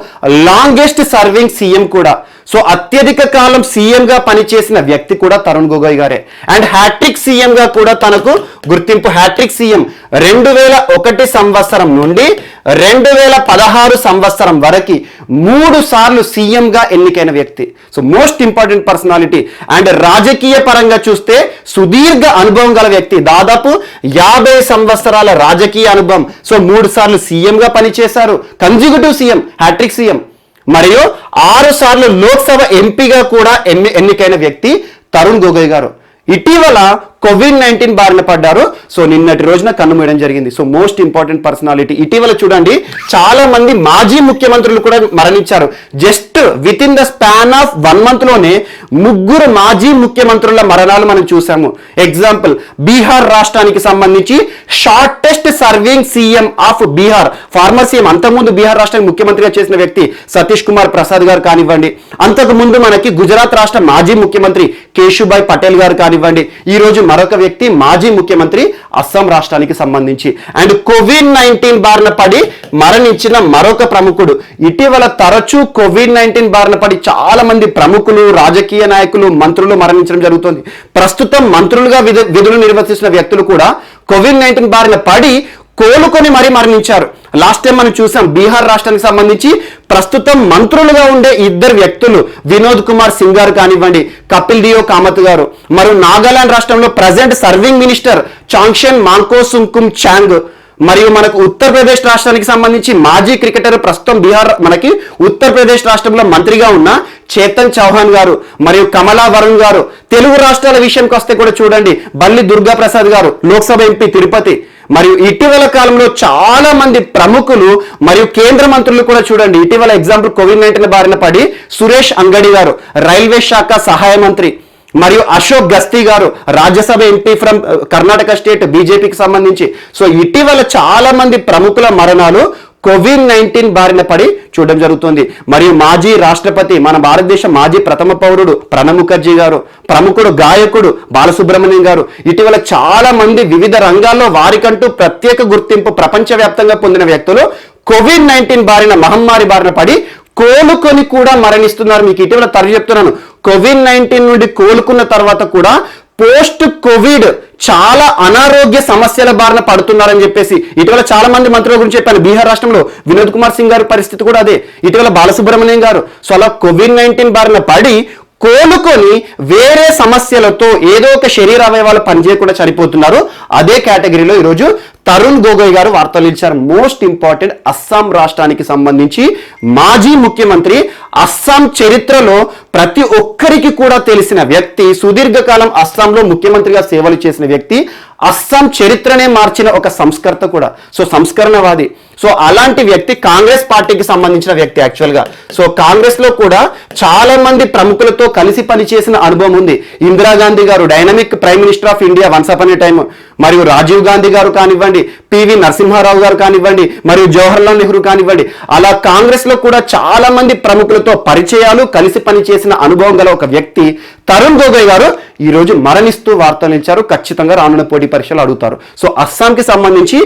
లాంగెస్ట్ సర్వింగ్ సీఎం కూడా. సో అత్యధిక కాలం సీఎంగా పనిచేసిన వ్యక్తి కూడా తరుణ్ గొగోయ్ గారే. అండ్ హ్యాట్రిక్ సీఎంగా కూడా తనకు గుర్తింపు. హ్యాట్రిక్ సీఎం 2001 సంవత్సరం నుండి 2016 సంవత్సరం వరకు 3 సార్లు సీఎంగా ఎన్నికైన వ్యక్తి. So most important personality. And రాజకీయ పరంగా చూస్తే సుదీర్ఘ అనుభవం గల వ్యక్తి. దాదాపు 50 సంవత్సరాల రాజకీయ అనుభవం. సో 3 సార్లు సీఎంగా పనిచేశారు, కన్జిక్యూటివ్ సీఎం, హ్యాట్రిక్ సీఎం. మరియు 6 సార్లు లోక్సభ ఎంపీగా కూడా ఎన్నికైన వ్యక్తి తరుణ్ గొగోయ్ గారు. ఇటీవల COVID-19 బారిన పడ్డారు. సో నిన్నటి రోజున కన్నుమూయడం జరిగింది. So most important personality. ఇటీవల చూడండి, చాలా మంది మాజీ ముఖ్యమంత్రులు కూడా మరణించారు. Just with in the span of 1 month లోనే 3 మాజీ ముఖ్యమంత్రుల మరణాలు మనం చూసాము. ఎగ్జాంపుల్, బీహార్ రాష్ట్రానికి సంబంధించి shortest serving CM of Bihar, former CM, అంతకుముందు బీహార్ రాష్ట్రానికి ముఖ్యమంత్రిగా చేసిన వ్యక్తి సతీష్ కుమార్ ప్రసాద్ గారు కానివ్వండి. అంతకుముందు మనకి గుజరాత్ రాష్ట్ర మాజీ ముఖ్యమంత్రి కేశుభాయ్ పటేల్ గారు కానివ్వండి. ఈ రోజు మరొక వ్యక్తి మాజీ ముఖ్యమంత్రి అస్సాం రాష్ట్రానికి సంబంధించి. అండ్ COVID-19 బారిన పడి మరణించిన మరొక ప్రముఖుడు. ఇటీవల తరచూ COVID-19 బారిన పడి చాలా మంది ప్రముఖులు, రాజకీయ నాయకులు, మంత్రులు మరణించడం జరుగుతుంది. ప్రస్తుతం మంత్రులుగా విధులు నిర్వర్తిస్తున్న వ్యక్తులు కూడా COVID-19 బారిన పడి కోలుకొని మరీ మరణించారు. లాస్ట్ టైం మనం చూసాం, బీహార్ రాష్ట్రానికి సంబంధించి ప్రస్తుతం మంత్రులుగా ఉండే 2 వ్యక్తులు, వినోద్ కుమార్ సింగ్ గారు కానివ్వండి, కపిల్ దియో కామత్ గారు. మరియు నాగాలాండ్ రాష్ట్రంలో ప్రజెంట్ సర్వింగ్ మినిస్టర్ చాంగ్షన్ మాంకో సుంకుమ్ చాంగ్. మరియు మనకు ఉత్తరప్రదేశ్ రాష్ట్రానికి సంబంధించి మాజీ క్రికెటర్, ప్రస్తుతం బీహార్ మనకి ఉత్తరప్రదేశ్ రాష్ట్రంలో మంత్రిగా ఉన్న చేతన్ చౌహాన్ గారు, మరియు కమలా వరుణ్ గారు. తెలుగు రాష్ట్రాల విషయానికి వస్తే కూడా చూడండి, బల్లి దుర్గా ప్రసాద్ గారు, లోక్సభ ఎంపీ తిరుపతి. మరియు ఇటీవల కాలంలో చాలా మంది ప్రముఖులు మరియు కేంద్ర మంత్రులు కూడా చూడండి. ఇటీవల ఎగ్జాంపుల్, COVID-19 బారిన పడి సురేష్ అంగడి గారు, రైల్వే శాఖ సహాయ మంత్రి. మరియు అశోక్ గస్తీ గారు, Rajya Sabha MP from Karnataka state, బీజేపీకి సంబంధించి. సో ఇటీవల చాలా మంది ప్రముఖుల మరణాలు COVID-19 బారిన పడి చూడడం జరుగుతుంది. మరియు మాజీ రాష్ట్రపతి, మన భారతదేశ మాజీ ప్రథమ పౌరుడు ప్రణబ్ ముఖర్జీ గారు, ప్రముఖుడు గాయకుడు బాలసుబ్రహ్మణ్యం గారు. ఇటీవల చాలా మంది వివిధ రంగాల్లో వారికంటూ ప్రత్యేక గుర్తింపు ప్రపంచవ్యాప్తంగా పొందిన వ్యక్తులు COVID-19 మహమ్మారి బారిన పడి కోలుకొని కూడా మరణిస్తున్నారు. మీకు ఇటీవల తరచు చెప్తున్నాను, COVID-19 నుండి కోలుకున్న తర్వాత కూడా పోస్ట్ కోవిడ్ చాలా అనారోగ్య సమస్యల బారిన పడుతున్నారని చెప్పేసి ఇటీవల చాలా మంది మంత్రుల గురించి చెప్పాను. బీహార్ రాష్ట్రంలో వినోద్ కుమార్ సింగ్ గారి పరిస్థితి కూడా అదే, ఇటీవల బాలసుబ్రహ్మణ్యం గారు. సో అలా COVID-19 బారిన పడి కోలుకొని వేరే సమస్యలతో ఏదో ఒక శరీర అవయవాలు పనిచేయకుండా చనిపోతున్నారు. అదే కేటగిరీలో ఈరోజు తరుణ్ గొగోయ్ గారు వార్తలు ఇచ్చారు. మోస్ట్ ఇంపార్టెంట్, అస్సాం రాష్ట్రానికి సంబంధించి మాజీ ముఖ్యమంత్రి, అస్సాం చరిత్రలో ప్రతి ఒక్కరికి కూడా తెలిసిన వ్యక్తి, సుదీర్ఘకాలం అస్సాంలో ముఖ్యమంత్రిగా సేవలు చేసిన వ్యక్తి, అస్సాం చరిత్రనే మార్చిన ఒక సంస్కర్త కూడా, సో సంస్కరణవాది. సో అలాంటి వ్యక్తి కాంగ్రెస్ పార్టీకి సంబంధించిన వ్యక్తి యాక్చువల్గా. సో కాంగ్రెస్ లో కూడా చాలా మంది ప్రముఖులతో కలిసి పనిచేసిన అనుభవం ఉంది. ఇందిరాగాంధీ గారు, dynamic prime minister of India once upon A time, మరియు రాజీవ్ గాంధీ గారు కానివ్వండి, పివి నరసింహారావు గారు కానివ్వండి, మరియు జవహర్లాల్ నెహ్రూ కానివ్వండి, అలా కాంగ్రెస్ లో కూడా చాలా మంది ప్రముఖులతో పరిచయాలు, కలిసి పనిచేసిన అనుభవం గల ఒక వ్యక్తి తరుణ్ గొగోయ్ గారు ఈ రోజు మరణిస్తూ వార్తలు ఇచ్చారు. ఖచ్చితంగా రానున్న పోటీ పరీక్షలు అడుగుతారు. సో అస్సాంకి సంబంధించి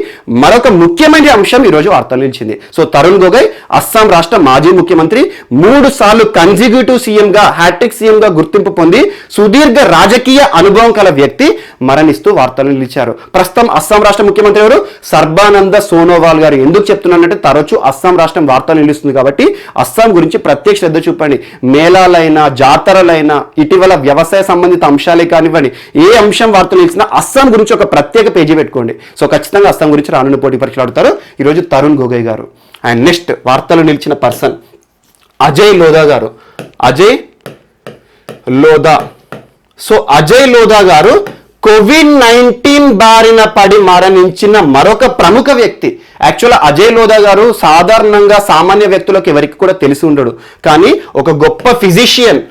మరొక ముఖ్యమైన అంశం ఈ రోజు వార్తలు నిలిచింది. సో తరుణ్ గొగోయ్ అస్సాం రాష్ట్ర మాజీ ముఖ్యమంత్రి, 3 సార్లు కన్జిక్యూటివ్ సీఎం గా, హ్యాట్రిక్ సీఎం గా గుర్తింపు పొంది సుదీర్ఘ రాజకీయ అనుభవం కల వ్యక్తి మరణిస్తూ వార్తలు నిలిచారు. ప్రస్తుతం అస్సాం రాష్ట్ర ముఖ్యమంత్రి ఎవరు? సర్బానంద సోనోవాల్ గారు. ఎందుకు చెప్తున్నానంటే తరచూ అస్సాం రాష్ట్రం వార్తలు నిలుస్తుంది కాబట్టి అస్సాం గురించి ప్రత్యేక శ్రద్ధ చూపండి. మేళాలైనా, జాతరలైనా, ఇటీవల వ్యవసాయ సంబంధిత అంశాలే కానివ్వండి, ఏ అంశం వార్తలు నిలిచినా అస్సాం గురించి ఒక ప్రత్యేక పేజీ పెట్టుకోండి. సో ఖచ్చితంగా అస్సాం గురించి రానున్న పోటీ పరీక్షలు ఆడుతారు ఈరోజు తరుణ్ గొగోయ్ గారు. అండ్ నెక్స్ట్ వార్తలు నిలిచిన పర్సన్ అజయ్ లోధా గారు. అజయ్ లోధా. సో అజయ్ లోధా గారు కోవిడ్-19 బారిన పడి మరణించిన మరొక ప్రముఖ వ్యక్తి. యాక్చువల్గా అజయ్ లోధా గారు సాధారణంగా సామాన్య వ్యక్తులకు ఎవరికి కూడా తెలిసి ఉండడు, కానీ ఒక గొప్ప ఫిజిషియన్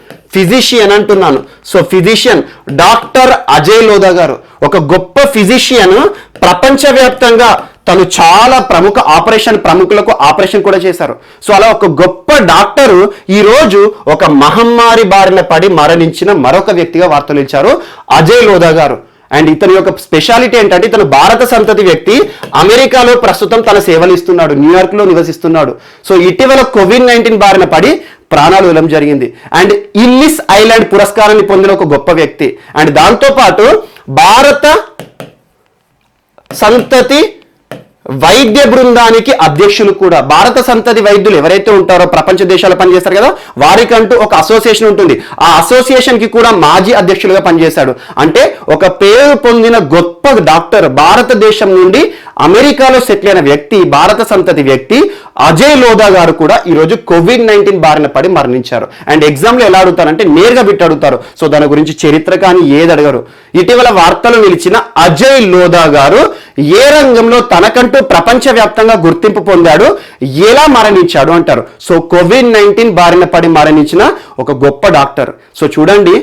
అంటున్నాను. So physician doctor Ajay Lodha గారు ఒక గొప్ప ఫిజిషియన్. ప్రపంచవ్యాప్తంగా తను చాలా ప్రముఖులకు ఆపరేషన్ కూడా చేశారు. సో అలా ఒక గొప్ప డాక్టరు ఈరోజు ఒక మహమ్మారి బారిన పడి మరణించిన మరొక వ్యక్తిగా వార్తలు ఇచ్చారు అజయ్ లోధా గారు. అండ్ ఇతని యొక్క స్పెషాలిటీ ఏంటంటే ఇతను భారత సంతతి వ్యక్తి, అమెరికాలో ప్రస్తుతం తన సేవలు ఇస్తున్నాడు, న్యూయార్క్ లో నివసిస్తున్నాడు. సో ఇటీవల కోవిడ్-19 బారిన పడి ప్రాణాలు విలం జరిగింది. అండ్ ఇల్లిస్ ఐలాండ్ పురస్కారాన్ని పొందిన ఒక గొప్ప వ్యక్తి. అండ్ దాంతోపాటు భారత సంతతి వైద్య బృందానికి అధ్యక్షులు కూడా. భారత సంతతి వైద్యులు ఎవరైతే ఉంటారో ప్రపంచ దేశాలు పనిచేస్తారు కదా, వారికంటూ ఒక అసోసియేషన్ ఉంటుంది. ఆ అసోసియేషన్ కి కూడా మాజీ అధ్యక్షులుగా పనిచేశాడు. అంటే ఒక పేరు పొందిన గొప్ప డాక్టర్, భారతదేశం నుండి అమెరికాలో సెటిల్ అయిన వ్యక్తి, భారత సంతతి వ్యక్తి అజయ్ లోధా గారు కూడా ఈరోజు కోవిడ్-19 బారిన పడి మరణించారు. అండ్ ఎగ్జామ్లో ఎలా అడుగుతారంటే నేరుగా బిట్టి అడుగుతారు. సో దాని గురించి చరిత్ర కానీ ఏది అడగరు. ఇటీవల వార్తలు నిలిచిన అజయ్ లోధా గారు ఏ రంగంలో తనకంటూ ప్రపంచవ్యాప్తంగా గుర్తింపు పొందాడు, ఎలా మరణించాడు అంటారు. సో కోవిడ్-19 బారిన పడి మరణించిన ఒక గొప్ప డాక్టర్. సో చూడండి,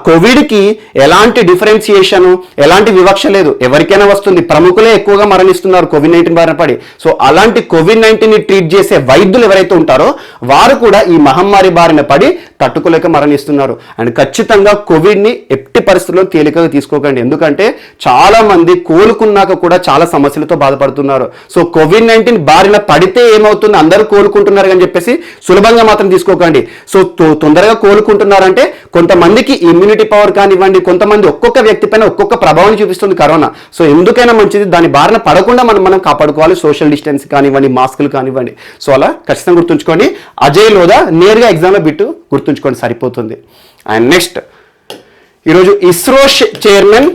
కోవిడ్కి ఎలాంటి డిఫరెన్సియేషన్, ఎలాంటి వివక్ష లేదు, ఎవరికైనా వస్తుంది. ప్రముఖులే ఎక్కువగా మరణిస్తున్నారు కోవిడ్-19 బారిన పడి. సో అలాంటి కోవిడ్-19ని ట్రీట్ చేసే వైద్యులు ఎవరైతే ఉంటారో వారు కూడా ఈ మహమ్మారి బారిన పడి తట్టుకోలేక మరణిస్తున్నారు. అండ్ ఖచ్చితంగా కోవిడ్ని ఎట్టి పరిస్థితుల్లో తేలికగా తీసుకోకండి, ఎందుకంటే చాలా మంది కోలుకున్నాక కూడా చాలా సమస్యలతో బాధపడుతున్నారు. సో కోవిడ్-19 బారిన పడితే ఏమవుతుంది, అందరూ కోలుకుంటున్నారు అని చెప్పేసి సులభంగా మాత్రం తీసుకోకండి. సో తొందరగా కోలుకుంటున్నారంటే కొంతమందికి ఇమ్యూనిటీ పవర్ కానివ్వండి, కొంతమంది ఒక్కొక్క వ్యక్తి పైన ఒక్కొక్క ప్రభావం చూపిస్తుంది కరోనా. సో ఎందుకైనా మంచిది, దాని బారిన పడకుండా మనం కాపాడుకోవాలి. సోషల్ డిస్టెన్స్ కానివ్వండి, మాస్కులు కానివ్వండి. సో అలా ఖచ్చితంగా గుర్తుంచుకోండి. అజయ్ లోధా నేరుగా ఎగ్జామ్లో బిట్టు గుర్తుంచుకోండి, సరిపోతుంది. అండ్ నెక్స్ట్ ఈరోజు ఇస్రో చైర్మన్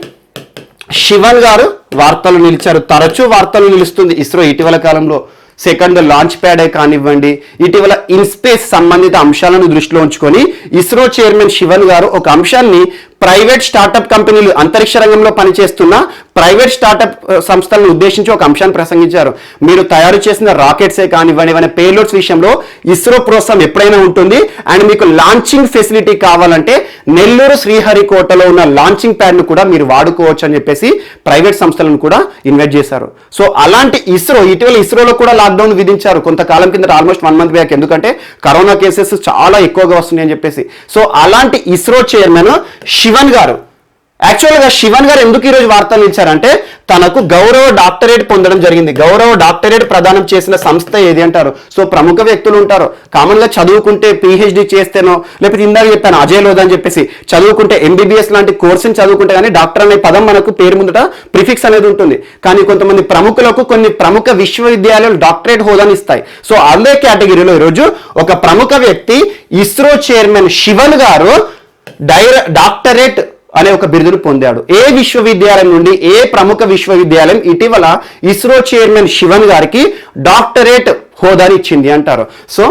శివన్ గారు వార్తలు నిలిచారు. తరచూ వార్తలు నిలుస్తుంది ఇస్రో ఇటీవల కాలంలో. సెకండ్ లాంచ్ ప్యాడే కానివ్వండి, ఇటీవల ఇన్స్పేస్ సంబంధిత అంశాలను దృష్టిలో ఉంచుకొని ఇస్రో చైర్మన్ శివన్ గారు ఒక అంశాన్ని ప్రైవేట్ స్టార్టప్ కంపెనీలు, అంతరిక్ష రంగంలో పనిచేస్తున్న ప్రైవేట్ స్టార్టప్ సంస్థలను ఉద్దేశించి ఒక అంశాన్ని ప్రసంగించారు. మీరు తయారు చేసిన రాకెట్సే కానివ్వండి, ఏమైనా పేలోడ్స్ విషయంలో ఇస్రో ప్రోత్సాహం ఎప్పుడైనా ఉంటుంది. అండ్ మీకు లాంచింగ్ ఫెసిలిటీ కావాలంటే నెల్లూరు శ్రీహరికోటలో ఉన్న లాంచింగ్ ప్యాడ్ను కూడా మీరు వాడుకోవచ్చు అని చెప్పేసి ప్రైవేట్ సంస్థలను కూడా ఇన్వైట్ చేశారు. సో అలాంటి ఇటీవల ఇస్రోలో కూడా లాక్డౌన్ విధించారు కొంతకాలం కింద, ఆల్మోస్ట్ 1 month బ్యాక్. ఎందుకంటే కరోనా కేసెస్ చాలా ఎక్కువగా వస్తున్నాయి అని చెప్పేసి. సో అలాంటి ఇస్రో చైర్మన్ శివన్ గారు యాక్చువల్గా శివన్ గారు ఎందుకు ఈరోజు వార్తలు ఇచ్చారంటే తనకు గౌరవ డాక్టరేట్ పొందడం జరిగింది. గౌరవ డాక్టరేట్ ప్రదానం చేసిన సంస్థ ఏది అంటారు. సో ప్రముఖ వ్యక్తులు ఉంటారు. కామన్గా చదువుకుంటే పిహెచ్డి చేస్తేనో, లేకపోతే ఇందాక చెప్పాను అజయ్ లోధా అని చెప్పేసి చదువుకుంటే ఎంబీబీఎస్ లాంటి కోర్సుని చదువుకుంటే కానీ డాక్టర్ అనే పదం మనకు పేరు ముందట ప్రిఫిక్స్ అనేది ఉంటుంది. కానీ కొంతమంది ప్రముఖులకు కొన్ని ప్రముఖ విశ్వవిద్యాలయాలు డాక్టరేట్ హోదాని ఇస్తాయి. సో అదే కేటగిరీలో ఈరోజు ఒక ప్రముఖ వ్యక్తి ఇస్రో చైర్మన్ శివన్ గారు డాక్టరేట్ అనే ఒక బిరుదును పొందాడు. ఏ విశ్వవిద్యాలయం నుండి, ఏ ప్రముఖ విశ్వవిద్యాలయం ఇటీవల ఇస్రో చైర్మన్ శివన్ గారికి డాక్టరేట్ హోదాని ఇచ్చింది అంటారు. సో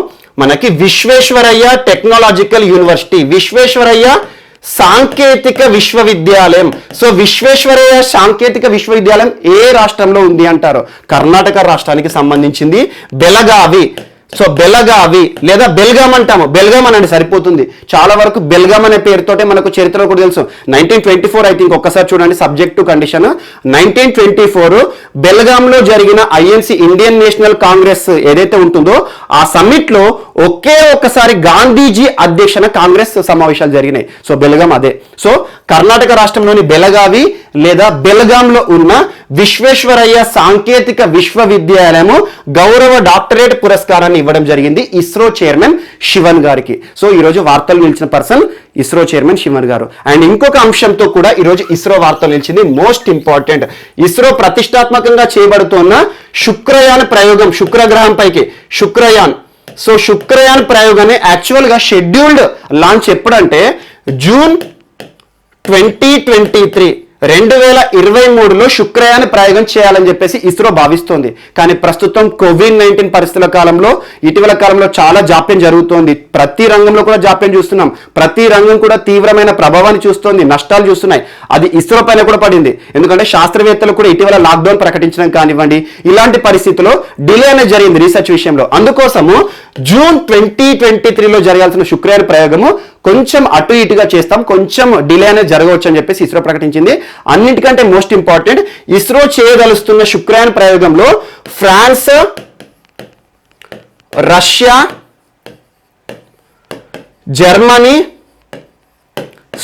మనకి విశ్వేశ్వరయ్య టెక్నాలజికల్ యూనివర్సిటీ, విశ్వేశ్వరయ్య సాంకేతిక విశ్వవిద్యాలయం. సో విశ్వేశ్వరయ్య సాంకేతిక విశ్వవిద్యాలయం ఏ రాష్ట్రంలో ఉంది అంటారు. కర్ణాటక రాష్ట్రానికి సంబంధించింది బెళగావి. సో బెళగావి లేదా బెల్గాం అంటాము. బెల్గాం అనండి సరిపోతుంది. చాలా వరకు బెల్గాం అనే పేరుతోటే మనకు చరిత్రలో కూడా తెలుసు. 1924 ఐ థింక్ ఒక్కసారి చూడండి సబ్జెక్ట్ టు కండిషన్. 1924 బెల్గాంలో జరిగిన ఐఎన్సి ఇండియన్ నేషనల్ కాంగ్రెస్ ఏదైతే ఉంటుందో ఆ సమ్మిట్ లో ఒకే ఒక్కసారి గాంధీజీ అధ్యక్షన కాంగ్రెస్ సమావేశాలు జరిగినాయి. సో బెల్గాం అదే. సో కర్ణాటక రాష్ట్రంలోని బెళగావి లేదా బెల్గాంలో ఉన్న విశ్వేశ్వరయ్య సాంకేతిక విశ్వవిద్యాలయము గౌరవ డాక్టరేట్ పురస్కారాన్ని ఇవ్వడం జరిగింది ఇస్రో చైర్మన్ శివన్ గారికి. సో ఈరోజు వార్తలు నిలిచిన పర్సన్ ఇస్రో చైర్మన్ శివన్ గారు. అండ్ ఇంకొక అంశంతో కూడా ఈరోజు ఇస్రో వార్తలు నిలిచింది. మోస్ట్ ఇంపార్టెంట్, ఇస్రో ప్రతిష్టాత్మకంగా చేయబడుతున్న శుక్రయాన్ ప్రయోగం, శుక్రగ్రహం పైకి శుక్రయాన్. సో శుక్రయాన్ ప్రయోగాన్ని యాక్చువల్గా షెడ్యూల్డ్ లాంచ్ ఎప్పుడంటే జూన్ 2023 2023లో శుక్రయాన్ ప్రయోగం చేయాలని చెప్పేసి ఇస్రో భావిస్తోంది. కానీ ప్రస్తుతం కోవిడ్-19 పరిస్థితుల కాలంలో ఇటీవల కాలంలో చాలా జాప్యం జరుగుతోంది. ప్రతి రంగంలో కూడా జాప్యం చూస్తున్నాం. ప్రతి రంగం కూడా తీవ్రమైన ప్రభావాన్ని చూస్తోంది, నష్టాలు చూస్తున్నాయి. అది ఇస్రో పైన కూడా పడింది. ఎందుకంటే శాస్త్రవేత్తలు కూడా ఇటీవల లాక్డౌన్ ప్రకటించడం కానివ్వండి, ఇలాంటి పరిస్థితుల్లో డిలే అనేది జరిగింది రీసెర్చ్ విషయంలో. అందుకోసము జూన్ 2023లో జరగాల్సిన శుక్రయాన్ ప్రయోగము కొంచెం అటు ఇటుగా చేస్తాం, కొంచెం డిలే అనేది జరగవచ్చు అని చెప్పేసి ఇస్రో ప్రకటించింది. అన్నిటికంటే మోస్ట్ ఇంపార్టెంట్, ఇస్రో చేయదలుస్తున్న శుక్రయాన్ ప్రయోగంలో France, Russia, Germany,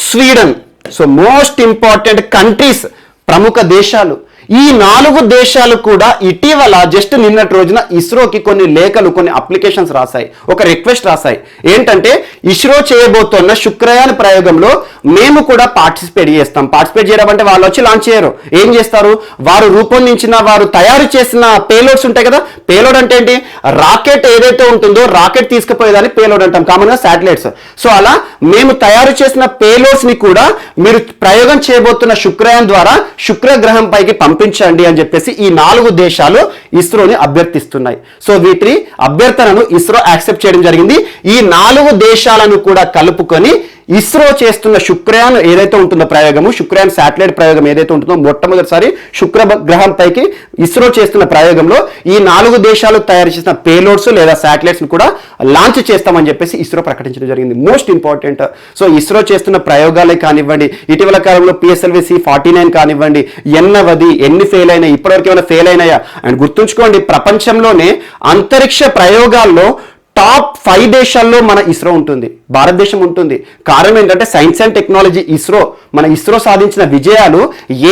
Sweden, so most important countries, ప్రముఖ దేశాలు. ఈ 4 దేశాలు కూడా ఇటీవల జస్ట్ నిన్నటి రోజున ఇస్రోకి కొన్ని లేఖలు, కొన్ని అప్లికేషన్స్ రాశాయి, ఒక రిక్వెస్ట్ రాశాయి. ఏంటంటే ఇస్రో చేయబోతున్న శుక్రయాన్ ప్రయోగంలో మేము కూడా పార్టిసిపేట్ చేస్తాం. పార్టిసిపేట్ చేయడం అంటే వాళ్ళు వచ్చి లాంచ్ చేయరు. ఏం చేస్తారు, వారు రూపొందించిన, వారు తయారు చేసిన పేలోడ్స్ ఉంటాయి కదా. పేలోడ్ అంటే ఏంటి, రాకెట్ ఏదైతే ఉంటుందో రాకెట్ తీసుకుపోయేదాన్ని పేలోడ్ అంటాం, కామన్గా శాటిలైట్స్. సో అలా మేము తయారు చేసిన పేలోడ్స్ ని కూడా మీరు ప్రయోగం చేయబోతున్న శుక్రయాన్ ద్వారా శుక్రగ్రహం పైకి పంపించండి అని చెప్పేసి ఈ 4 దేశాలు ఇస్రోని అభ్యర్థిస్తున్నాయి. సో వీటి అభ్యర్థనను ఇస్రో యాక్సెప్ట్ చేయడం జరిగింది. ఈ 4 దేశాలను కూడా కలుపుకొని ఇస్రో చేస్తున్న శుక్రయాన్ ఏదైతే ఉంటుందో ప్రయోగము, శుక్రయాన్ శాటిలైట్ ప్రయోగం ఏదైతే ఉంటుందో మొట్టమొదటిసారి శుక్ర గ్రహం పైకి ఇస్రో చేస్తున్న ప్రయోగంలో ఈ 4 దేశాలు తయారు చేసిన పేలోడ్స్ లేదా శాటిలైట్స్ కూడా లాంచ్ చేస్తామని చెప్పేసి ఇస్రో ప్రకటించడం జరిగింది. Most important. సో ఇస్రో చేస్తున్న ప్రయోగాలే కానివ్వండి, ఇటీవల కాలంలో PSLV C-49 కానివ్వండి, ఎన్నవది ఎన్ని ఫెయిల్ అయినాయి, ఇప్పటివరకు ఏమైనా ఫెయిల్ అయినాయా అండ్ గుర్తుంచుకోండి, ప్రపంచంలోనే అంతరిక్ష ప్రయోగాల్లో టాప్ 5 దేశాల్లో మన ఇస్రో ఉంటుంది, భారతదేశం ఉంటుంది. కారణం ఏంటంటే సైన్స్ అండ్ టెక్నాలజీ ఇస్రో, మన ఇస్రో సాధించిన విజయాలు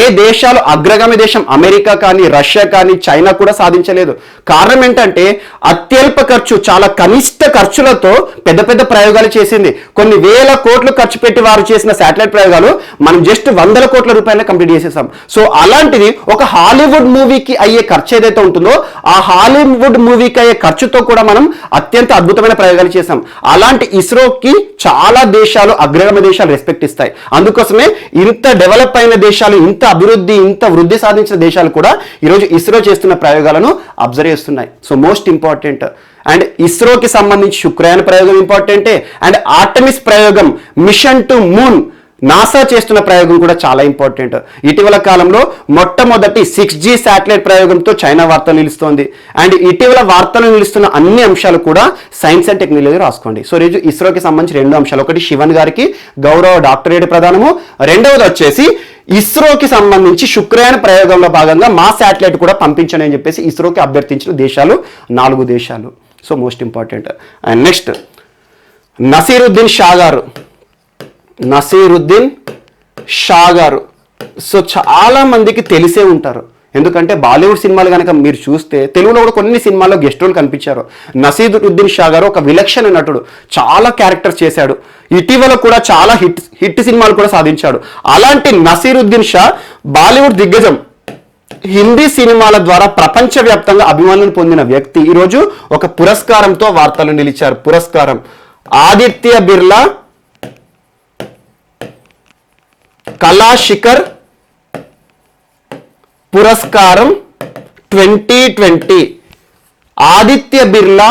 ఏ దేశాలు అగ్రగామి దేశం అమెరికా కానీ, రష్యా కానీ, చైనా కూడా సాధించలేదు. కారణం ఏంటంటే అత్యల్ప ఖర్చు, చాలా కనిష్ట ఖర్చులతో పెద్ద పెద్ద ప్రయోగాలు చేసింది. కొన్ని వేల కోట్లు ఖర్చు పెట్టి వారు చేసిన శాటిలైట్ ప్రయోగాలు మనం జస్ట్ 100 కోట్ల రూపాయలే కంప్లీట్ చేసేసాం. సో అలాంటిది ఒక హాలీవుడ్ మూవీకి అయ్యే ఖర్చు ఏదైతే ఉంటుందో ఆ హాలీవుడ్ మూవీకి అయ్యే ఖర్చుతో కూడా మనం అత్యంత అద్భుతమైన ప్రయోగాలు చేశాం. అలాంటి ఇస్రోకి చాలా దేశాలు, అగ్రగామి దేశాలు రెస్పెక్ట్ ఇస్తాయి. అందుకోసమే ఇంత డెవలప్ అయిన దేశాలు, ఇంత వృద్ధి సాధించిన దేశాలు కూడా ఈరోజు ఇస్రో చేస్తున్న ప్రయోగాలను అబ్జర్వ్ చేస్తున్నాయి. So most important. అండ్ ఇస్రోకి సంబంధించి శుక్రయాన్ ప్రయోగం ఇంపార్టెంటే. అండ్ ఆర్టమిస్ ప్రయోగం, మిషన్ టు మూన్, నాసా చేస్తున్న ప్రయోగం కూడా చాలా ఇంపార్టెంట్. ఇటీవల కాలంలో మొట్టమొదటి 6G శాటిలైట్ ప్రయోగంతో చైనా వార్తలు నిలుస్తోంది. అండ్ ఇటీవల వార్తలు నిలుస్తున్న అన్ని అంశాలు కూడా సైన్స్ అండ్ టెక్నాలజీ రాసుకోండి. సో ఈరోజు ఇస్రోకి సంబంధించి 2 అంశాలు, ఒకటి శివన్ గారికి గౌరవ డాక్టరేట్ ప్రదానము, రెండవది వచ్చేసి ఇస్రోకి సంబంధించి శుక్రయాన్ ప్రయోగంలో భాగంగా మా శాటిలైట్ కూడా పంపించండి అని చెప్పేసి ఇస్రోకి అభ్యర్థించిన దేశాలు 4 దేశాలు. So most important. And next Naseeruddin Shah గారు, నసీరుద్దీన్ షా గారు. సో చాలా మందికి తెలిసే ఉంటారు, ఎందుకంటే బాలీవుడ్ సినిమాలు కనుక మీరు చూస్తే తెలుగులో కూడా కొన్ని సినిమాల్లో గెస్ట్ రోల్ కనిపించారు. నసీరుద్దీన్ షా గారు ఒక విలక్షణ నటుడు, చాలా క్యారెక్టర్స్ చేశాడు. ఇటీవల కూడా చాలా హిట్ సినిమాలు కూడా సాధించాడు. అలాంటి నసీరుద్దీన్ షా బాలీవుడ్ దిగ్గజం, హిందీ సినిమాల ద్వారా ప్రపంచవ్యాప్తంగా అభిమానులను పొందిన వ్యక్తి ఈరోజు ఒక పురస్కారంతో వార్తలు నిలిచారు. పురస్కారం ఆదిత్య బిర్లా కళాశిఖర్ పురస్కారం 2020. ఆదిత్య బిర్లా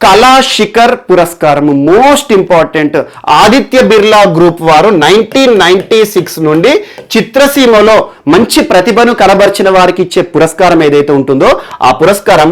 కళాశిఖర్ పురస్కారం most important. Aditya Birla group వారు 1996 నుండి చిత్రసీమలో మంచి ప్రతిభను కనబర్చిన వారికి ఇచ్చే పురస్కారం ఏదైతే ఉంటుందో ఆ పురస్కారం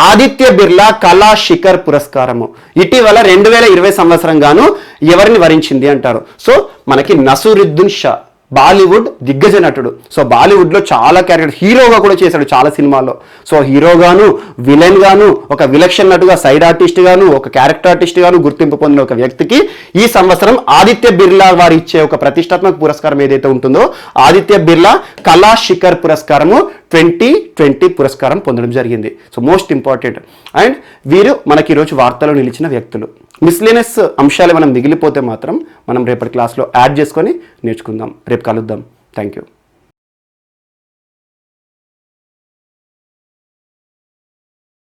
ఆదిత్య బిర్లా కళాశిఖర్ పురస్కారము. ఇటీవల 2020 సంవత్సరం గాను ఎవరిని వరించింది అంటారు. సో మనకి నసీరుద్దీన్ షా బాలీవుడ్ దిగ్గజ నటుడు. సో బాలీవుడ్లో చాలా క్యారెక్టర్, హీరోగా కూడా చేశాడు చాలా సినిమాల్లో. సో హీరోగాను, విలన్ గాను, ఒక విలక్షణ నటుగా, సైడ్ ఆర్టిస్ట్ గాను, ఒక క్యారెక్టర్ ఆర్టిస్ట్ గాను గుర్తింపు పొందిన ఒక వ్యక్తికి ఈ సంవత్సరం ఆదిత్య బిర్లా వారు ఇచ్చే ఒక ప్రతిష్టాత్మక పురస్కారం ఏదైతే ఉంటుందో ఆదిత్య బిర్లా కళాశిఖర్ పురస్కారము 2020 పురస్కారం పొందడం జరిగింది. So most important. అండ్ వీరు మనకి ఈరోజు వార్తలో నిలిచిన వ్యక్తులు. మిస్లేనియస్ అంశాలు మనం మిగిలిపోతే మాత్రం మనం రేపటి క్లాస్లో యాడ్ చేసుకొని నేర్చుకుందాం. రేపు కలుద్దాం. Thank you.